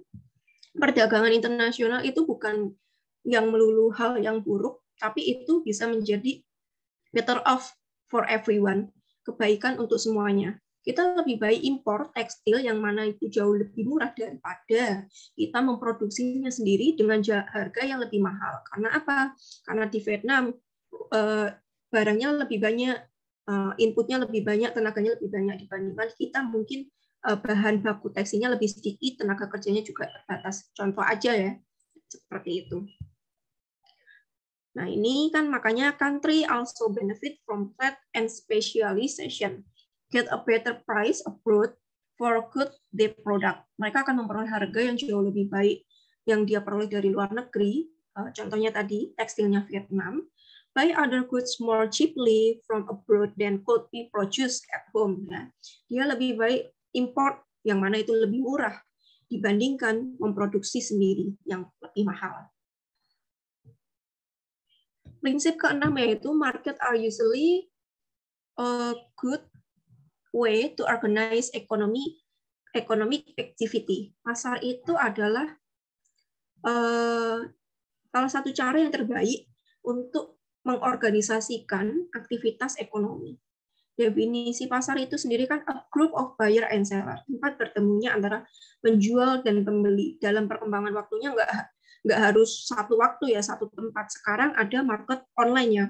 perdagangan internasional itu bukan yang melulu hal yang buruk, tapi itu bisa menjadi better off for everyone, kebaikan untuk semuanya. Kita lebih baik impor tekstil yang mana itu jauh lebih murah daripada kita memproduksinya sendiri dengan harga yang lebih mahal. Karena apa? Karena di Vietnam barangnya lebih banyak, inputnya lebih banyak, tenaganya lebih banyak dibandingkan kita mungkin bahan baku tekstilnya lebih sedikit, tenaga kerjanya juga terbatas. Contoh aja ya, seperti itu. Nah, ini kan makanya country also benefit from trade and specialization. Get a better price abroad for good their product. Mereka akan memperoleh harga yang jauh lebih baik yang dia peroleh dari luar negeri. Contohnya tadi, tekstilnya Vietnam. Buy other goods more cheaply from abroad than could be produced at home. Ya. Dia lebih baik import yang mana itu lebih murah dibandingkan memproduksi sendiri yang lebih mahal. Prinsip keenam yaitu market are usually a good way to organize economic activity. Pasar itu adalah salah satu cara yang terbaik untuk mengorganisasikan aktivitas ekonomi. Definisi pasar itu sendiri kan a group of buyer and seller, tempat bertemunya antara penjual dan pembeli. Dalam perkembangan waktunya nggak harus satu waktu ya, satu tempat. Sekarang ada market online ya,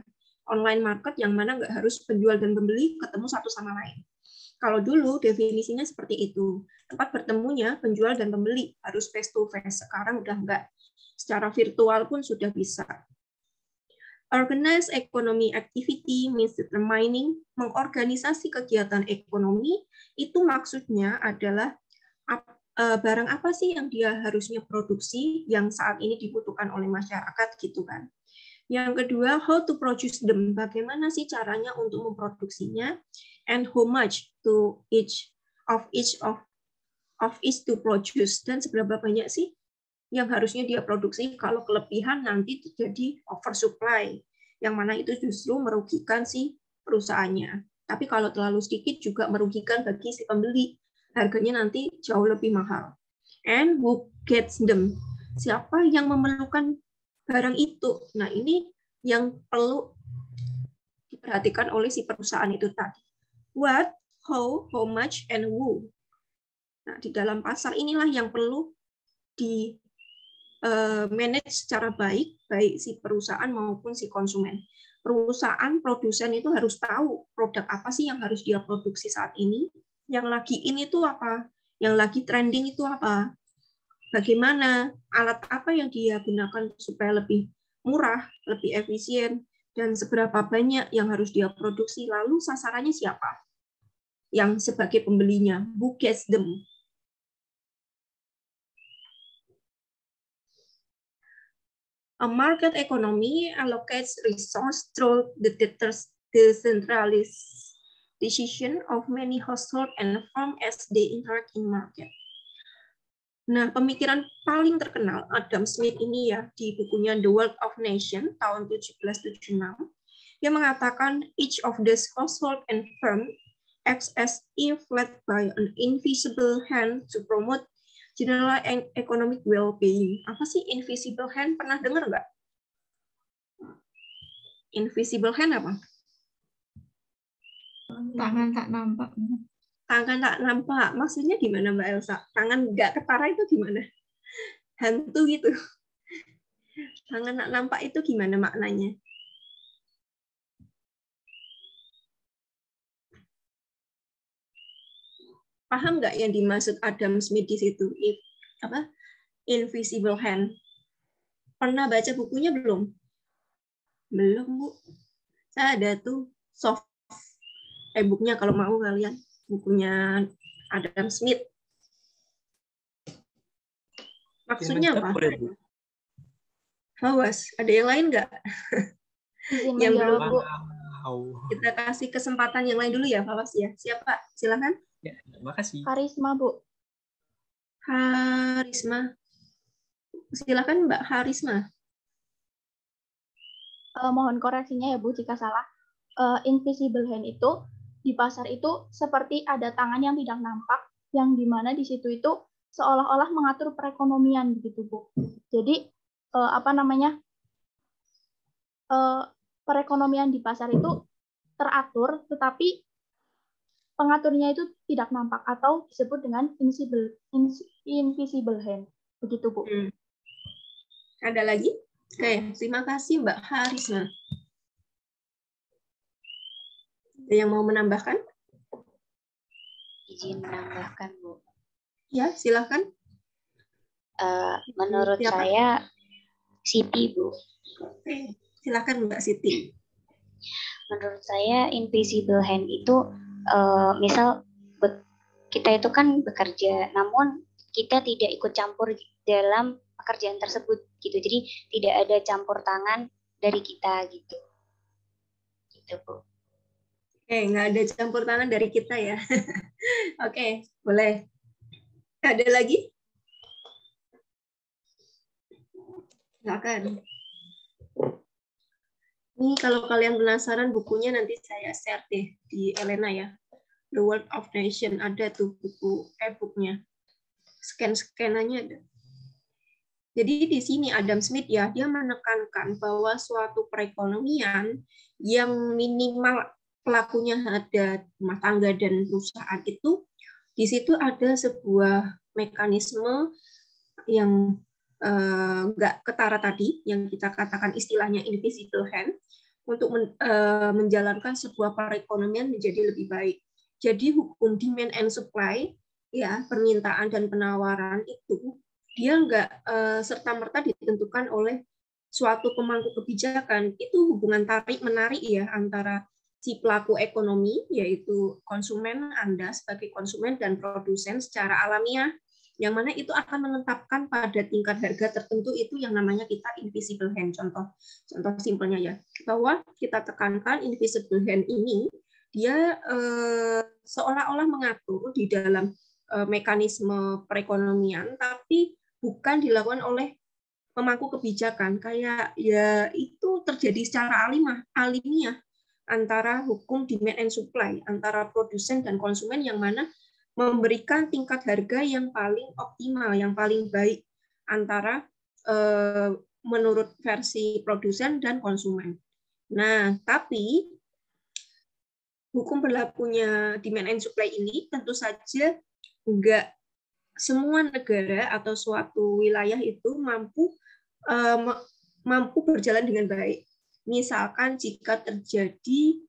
online market yang mana nggak harus penjual dan pembeli ketemu satu sama lain. Kalau dulu definisinya seperti itu, tempat bertemunya penjual dan pembeli harus face to face. Sekarang udah nggak, secara virtual pun sudah bisa. Organized economy activity means determining, mengorganisasi kegiatan ekonomi itu maksudnya adalah barang apa sih yang dia harusnya produksi yang saat ini dibutuhkan oleh masyarakat gitu kan. Yang kedua, how to produce them, bagaimana sih caranya untuk memproduksinya, and how much to each to produce, dan seberapa banyak sih yang harusnya dia produksi. Kalau kelebihan nanti terjadi oversupply, yang mana itu justru merugikan si perusahaannya. Tapi kalau terlalu sedikit juga merugikan bagi si pembeli, harganya nanti jauh lebih mahal. And who gets them? Siapa yang memerlukan barang itu? Nah, ini yang perlu diperhatikan oleh si perusahaan itu tadi. What, how much, and who. Nah, di dalam pasar inilah yang perlu di manage secara baik si perusahaan maupun si konsumen. Perusahaan produsen itu harus tahu produk apa sih yang harus dia produksi saat ini, yang lagi in itu apa, yang lagi trending itu apa, bagaimana, alat apa yang dia gunakan supaya lebih murah, lebih efisien, dan seberapa banyak yang harus dia produksi, lalu sasarannya siapa yang sebagai pembelinya, who gets them. A market economy allocates resources through the decentralized decision of many households and firms as they interact in market. Nah, pemikiran paling terkenal Adam Smith ini ya di bukunya The Wealth of Nations tahun 1776, dia mengatakan each of these household and firm acts as if led by an invisible hand to promote general and economic well-being. Apa sih invisible hand? Pernah dengar nggak? Invisible hand apa? Tangan tak nampak. Tangan tak nampak. Maksudnya gimana Mbak Elsa? Tangan nggak ketara itu gimana? Hantu gitu. Tangan tak nampak itu gimana maknanya? Paham nggak yang dimaksud Adam Smith di situ? Apa? Invisible hand. Pernah baca bukunya belum? Belum, Bu. Saya ada tuh soft e-booknya kalau mau kalian. Bukunya Adam Smith. Maksudnya apa? Awas, ada yang lain nggak? Yang belum, Bu. Kita kasih kesempatan yang lain dulu ya, Awas ya. Siapa? Silakan. Ya, terima kasih. Harisma, Bu. Harisma. Silakan Mbak Harisma. Mohon koreksinya ya Bu jika salah. Invisible hand itu di pasar itu seperti ada tangan yang tidak nampak, yang dimana di situ itu seolah-olah mengatur perekonomian begitu Bu. Jadi perekonomian di pasar itu teratur, tetapi pengaturnya itu tidak nampak atau disebut dengan invisible hand begitu Bu. Ada lagi? Oke, terima kasih Mbak Harisma. Ada yang mau menambahkan? Izin menambahkan, Bu. Ya, silakan. Menurut saya, Siti, Bu. Oke, silakan Mbak Siti. Menurut saya, invisible hand itu, misal kita itu kan bekerja, namun kita tidak ikut campur dalam pekerjaan tersebut, gitu. Jadi tidak ada campur tangan dari kita, gitu. Gitu, Bu. Oke, nggak ada campur tangan dari kita ya. Oke, boleh. Ada lagi? Silakan. Ini kalau kalian penasaran bukunya nanti saya share deh di Elena ya. The Wealth of Nations ada tuh buku e-booknya. Scan-scanannya ada. Jadi di sini Adam Smith ya, dia menekankan bahwa suatu perekonomian yang minimal pelakunya ada rumah tangga dan perusahaan itu, di situ ada sebuah mekanisme yang nggak ketara tadi, yang kita katakan istilahnya invisible hand, untuk menjalankan sebuah perekonomian menjadi lebih baik. Jadi hukum demand and supply, ya permintaan dan penawaran itu, dia nggak serta-merta ditentukan oleh suatu pemangku kebijakan. Itu hubungan tarik-menarik ya antara si pelaku ekonomi, yaitu konsumen, Anda sebagai konsumen dan produsen secara alamiah, yang mana itu akan menetapkan pada tingkat harga tertentu itu yang namanya kita invisible hand. Contoh simpelnya ya, bahwa kita tekankan invisible hand ini, dia seolah-olah mengatur di dalam mekanisme perekonomian, tapi bukan dilakukan oleh pemangku kebijakan. Kayak ya itu terjadi secara alamiah antara hukum demand and supply, antara produsen dan konsumen, yang mana memberikan tingkat harga yang paling optimal, yang paling baik antara menurut versi produsen dan konsumen. Nah, tapi hukum berlakunya demand and supply ini tentu saja enggak semua negara atau suatu wilayah itu mampu berjalan dengan baik. Misalkan jika terjadi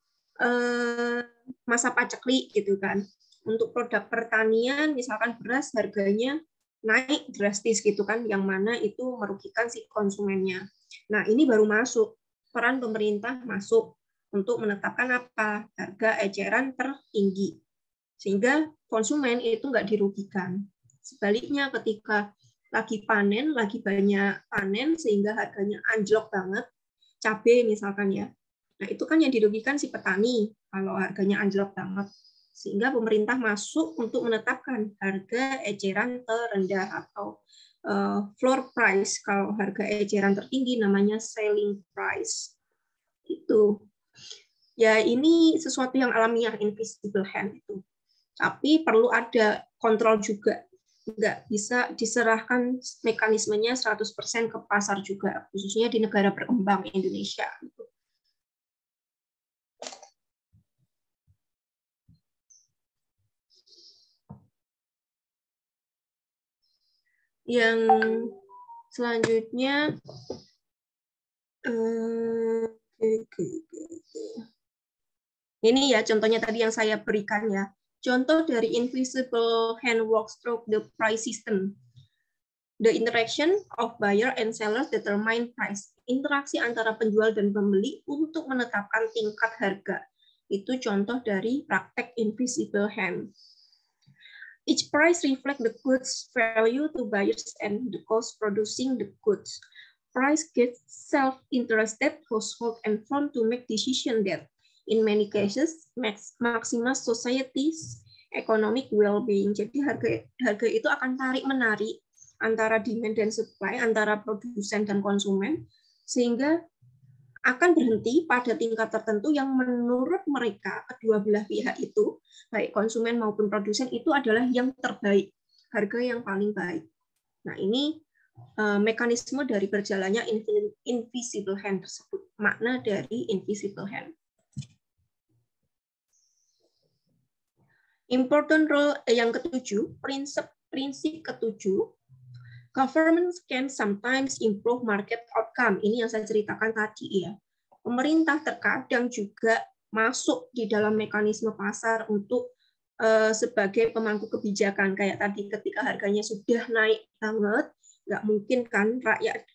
masa paceklik gitu kan, untuk produk pertanian misalkan beras harganya naik drastis gitu kan, yang mana itu merugikan si konsumennya. Nah, ini baru masuk peran pemerintah masuk untuk menetapkan apa? Harga eceran tertinggi, sehingga konsumen itu nggak dirugikan. Sebaliknya ketika lagi panen, lagi banyak panen sehingga harganya anjlok banget, cabai misalkan ya. Nah, itu kan yang dirugikan si petani kalau harganya anjlok banget. sehingga pemerintah masuk untuk menetapkan harga eceran terendah atau floor price. Kalau harga eceran tertinggi namanya selling price. Itu. Ya, ini sesuatu yang alamiah, invisible hand itu. Tapi perlu ada kontrol juga. Nggak bisa diserahkan mekanismenya 100% ke pasar juga, khususnya di negara berkembang Indonesia. Yang selanjutnya, ini ya contohnya tadi yang saya berikan ya. Contoh dari invisible hand works through the price system. The interaction of buyer and seller determine price. Interaksi antara penjual dan pembeli untuk menetapkan tingkat harga. Itu contoh dari praktek invisible hand. Each price reflects the goods value to buyers and the cost producing the goods. Price gets self-interested household and firm to make decision that, in many cases, maximize society's economic well-being. Jadi harga itu akan tarik-menarik antara demand dan supply, antara produsen dan konsumen, sehingga akan berhenti pada tingkat tertentu yang menurut mereka, kedua belah pihak itu, baik konsumen maupun produsen, itu adalah yang terbaik, harga yang paling baik. Nah, ini mekanisme dari berjalannya invisible hand tersebut, makna dari invisible hand. Important role yang ketujuh, prinsip ketujuh, government can sometimes improve market outcome. Ini yang saya ceritakan tadi ya. Pemerintah terkadang juga masuk di dalam mekanisme pasar untuk sebagai pemangku kebijakan. Kayak tadi ketika harganya sudah naik banget, nggak mungkin kan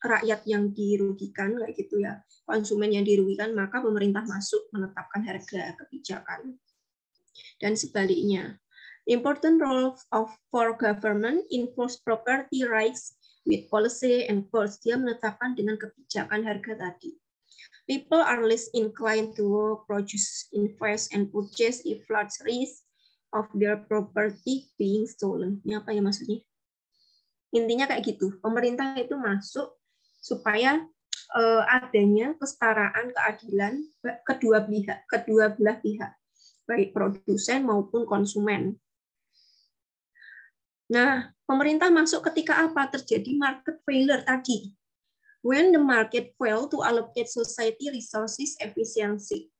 rakyat yang dirugikan kayak gitu ya, konsumen yang dirugikan, maka pemerintah masuk menetapkan harga kebijakan. Dan sebaliknya. Important role for government enforce property rights with policy and costs. Dia menetapkan dengan kebijakan harga tadi. People are less inclined to produce, invest, and purchase if large risk of their property being stolen. Ini apa ya maksudnya? Intinya kayak gitu. Pemerintah itu masuk supaya adanya kesetaraan, keadilan kedua belah pihak, baik produsen maupun konsumen. Nah, pemerintah masuk ketika apa? Terjadi market failure tadi. When the market fail to allocate society resources efficiently.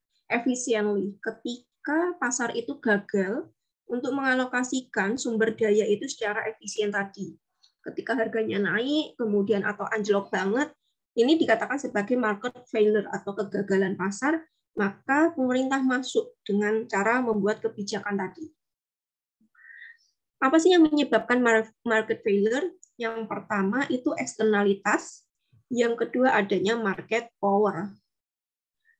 Ketika pasar itu gagal untuk mengalokasikan sumber daya itu secara efisien tadi. Ketika harganya naik, kemudian atau anjlok banget, ini dikatakan sebagai market failure atau kegagalan pasar, maka pemerintah masuk dengan cara membuat kebijakan tadi. Apa sih yang menyebabkan market failure? Yang pertama itu eksternalitas, yang kedua adanya market power.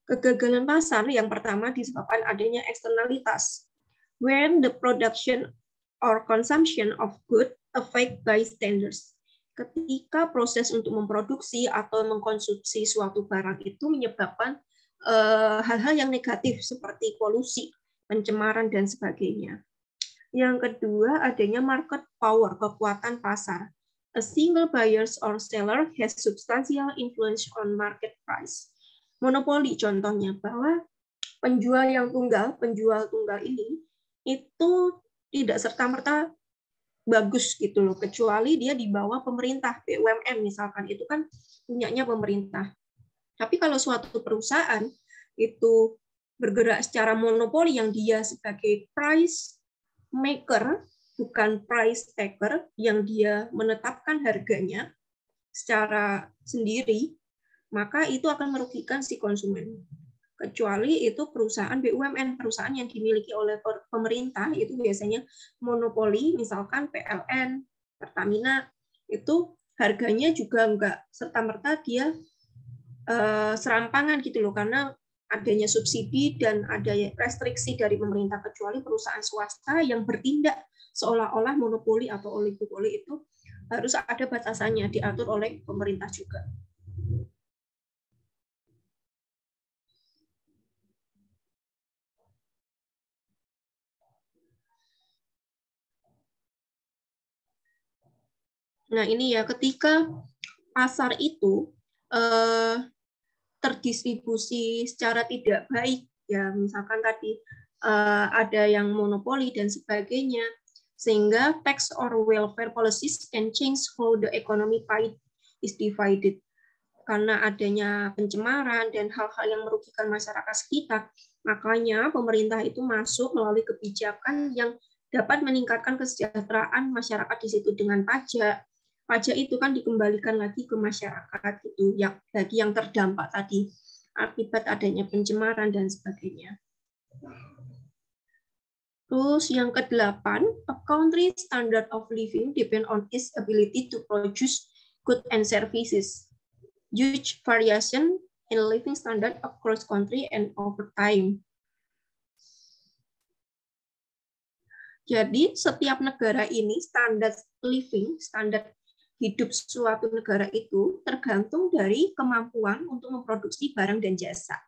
Kegagalan pasar yang pertama disebabkan adanya eksternalitas. When the production or consumption of goods affect bystanders. Ketika proses untuk memproduksi atau mengkonsumsi suatu barang itu menyebabkan hal-hal yang negatif seperti polusi, pencemaran, dan sebagainya. Yang kedua, adanya market power, kekuatan pasar. A single buyer or seller has substantial influence on market price. Monopoli contohnya, bahwa penjual tunggal ini itu tidak serta-merta bagus gitu loh, kecuali dia di bawah pemerintah, BUMN misalkan, itu kan punyanya pemerintah. Tapi kalau suatu perusahaan itu bergerak secara monopoli yang dia sebagai price maker, bukan price taker, yang dia menetapkan harganya secara sendiri, maka itu akan merugikan si konsumen. Kecuali itu perusahaan BUMN, perusahaan yang dimiliki oleh pemerintah, itu biasanya monopoli, misalkan PLN, Pertamina, itu harganya juga enggak serta-merta dia serampangan gitu loh, karena adanya subsidi dan ada restriksi dari pemerintah, kecuali perusahaan swasta yang bertindak seolah-olah monopoli atau oligopoli itu harus ada batasannya, diatur oleh pemerintah juga. Nah, ini ya, ketika pasar itu terdistribusi secara tidak baik, ya misalkan tadi ada yang monopoli dan sebagainya, sehingga tax or welfare policies can change how the economy pie is divided. Karena adanya pencemaran dan hal-hal yang merugikan masyarakat sekitar, makanya pemerintah itu masuk melalui kebijakan yang dapat meningkatkan kesejahteraan masyarakat di situ dengan pajak. Pajak itu kan dikembalikan lagi ke masyarakat itu, yang bagi yang terdampak tadi akibat adanya pencemaran dan sebagainya. Terus yang ke-8, a country standard of living depend on its ability to produce goods and services. Huge variation in living standard across country and over time. Jadi setiap negara ini standar living, standar hidup suatu negara itu tergantung dari kemampuan untuk memproduksi barang dan jasa.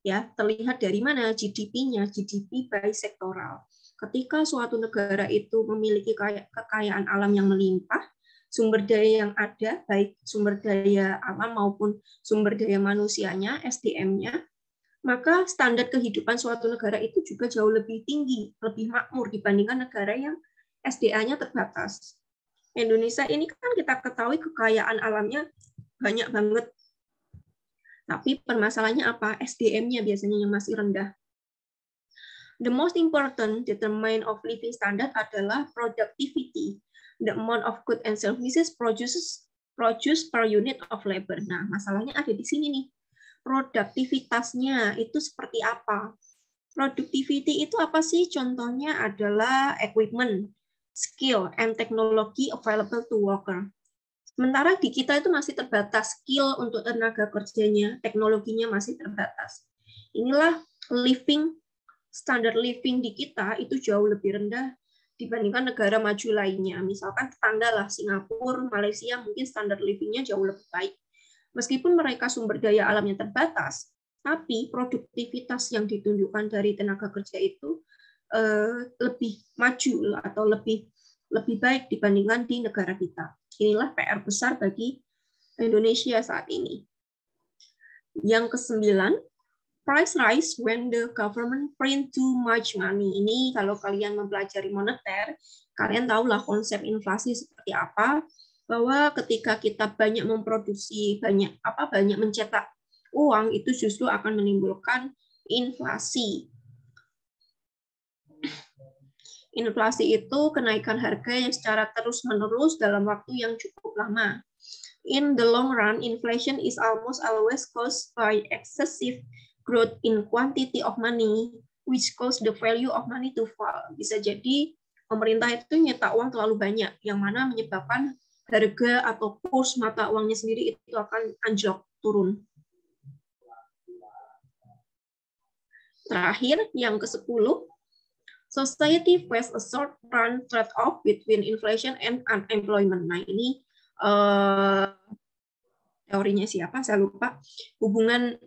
Ya, terlihat dari mana GDP-nya, GDP by sektoral. Ketika suatu negara itu memiliki kekayaan alam yang melimpah, sumber daya yang ada, baik sumber daya alam maupun sumber daya manusianya, SDM-nya, maka standar kehidupan suatu negara itu juga jauh lebih tinggi, lebih makmur dibandingkan negara yang SDA-nya terbatas. Indonesia ini kan kita ketahui kekayaan alamnya banyak banget. Tapi permasalahannya apa? SDM-nya biasanya yang masih rendah. The most important determinant of living standard adalah productivity. The amount of goods and services produced per unit of labor. Nah, masalahnya ada di sini nih. Produktivitasnya itu seperti apa? Productivity itu apa sih? Contohnya adalah equipment, skill, and technology available to worker. Sementara di kita itu masih terbatas skill untuk tenaga kerjanya, teknologinya masih terbatas. Inilah standar living di kita itu jauh lebih rendah dibandingkan negara maju lainnya. Misalkan tetangga lah, Singapura, Malaysia, mungkin standar livingnya jauh lebih baik. Meskipun mereka sumber daya alamnya terbatas, tapi produktivitas yang ditunjukkan dari tenaga kerja itu lebih maju atau lebih baik dibandingkan di negara kita. Inilah PR besar bagi Indonesia saat ini. Yang ke-9, price rise when the government print too much money. Ini kalau kalian mempelajari moneter, kalian tahulah konsep inflasi seperti apa, bahwa ketika kita banyak memproduksi, banyak mencetak uang, itu justru akan menimbulkan inflasi. Inflasi itu kenaikan harga yang secara terus-menerus dalam waktu yang cukup lama. In the long run, inflation is almost always caused by excessive growth in quantity of money, which cause the value of money to fall. Bisa jadi pemerintah itu nyetak uang terlalu banyak, yang mana menyebabkan harga atau kurs mata uangnya sendiri itu akan anjlok, turun. Terakhir, yang ke-10, society face a short-run trade-off between inflation and unemployment. Nah, ini teorinya siapa? Saya lupa. Hubungan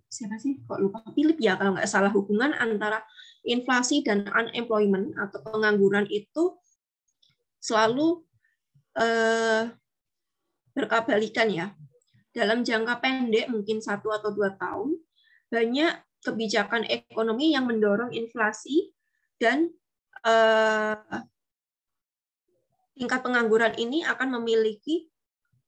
siapa sih? Kok lupa? Philip ya kalau nggak salah. Hubungan antara inflasi dan unemployment atau pengangguran itu selalu berkebalikan ya. Dalam jangka pendek mungkin 1 atau 2 tahun banyak kebijakan ekonomi yang mendorong inflasi dan tingkat pengangguran ini akan memiliki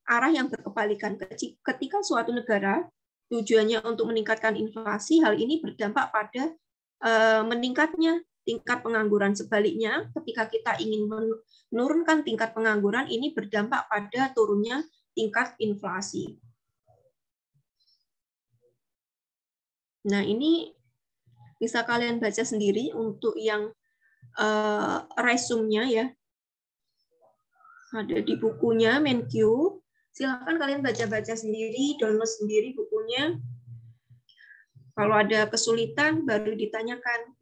arah yang berkebalikan. Ketika suatu negara tujuannya untuk meningkatkan inflasi, hal ini berdampak pada meningkatnya tingkat pengangguran. Sebaliknya, ketika kita ingin menurunkan tingkat pengangguran, ini berdampak pada turunnya tingkat inflasi. Nah, ini bisa kalian baca sendiri untuk yang resume-nya ya. Ada di bukunya Menq. Silakan kalian baca-baca sendiri, download sendiri bukunya. Kalau ada kesulitan baru ditanyakan.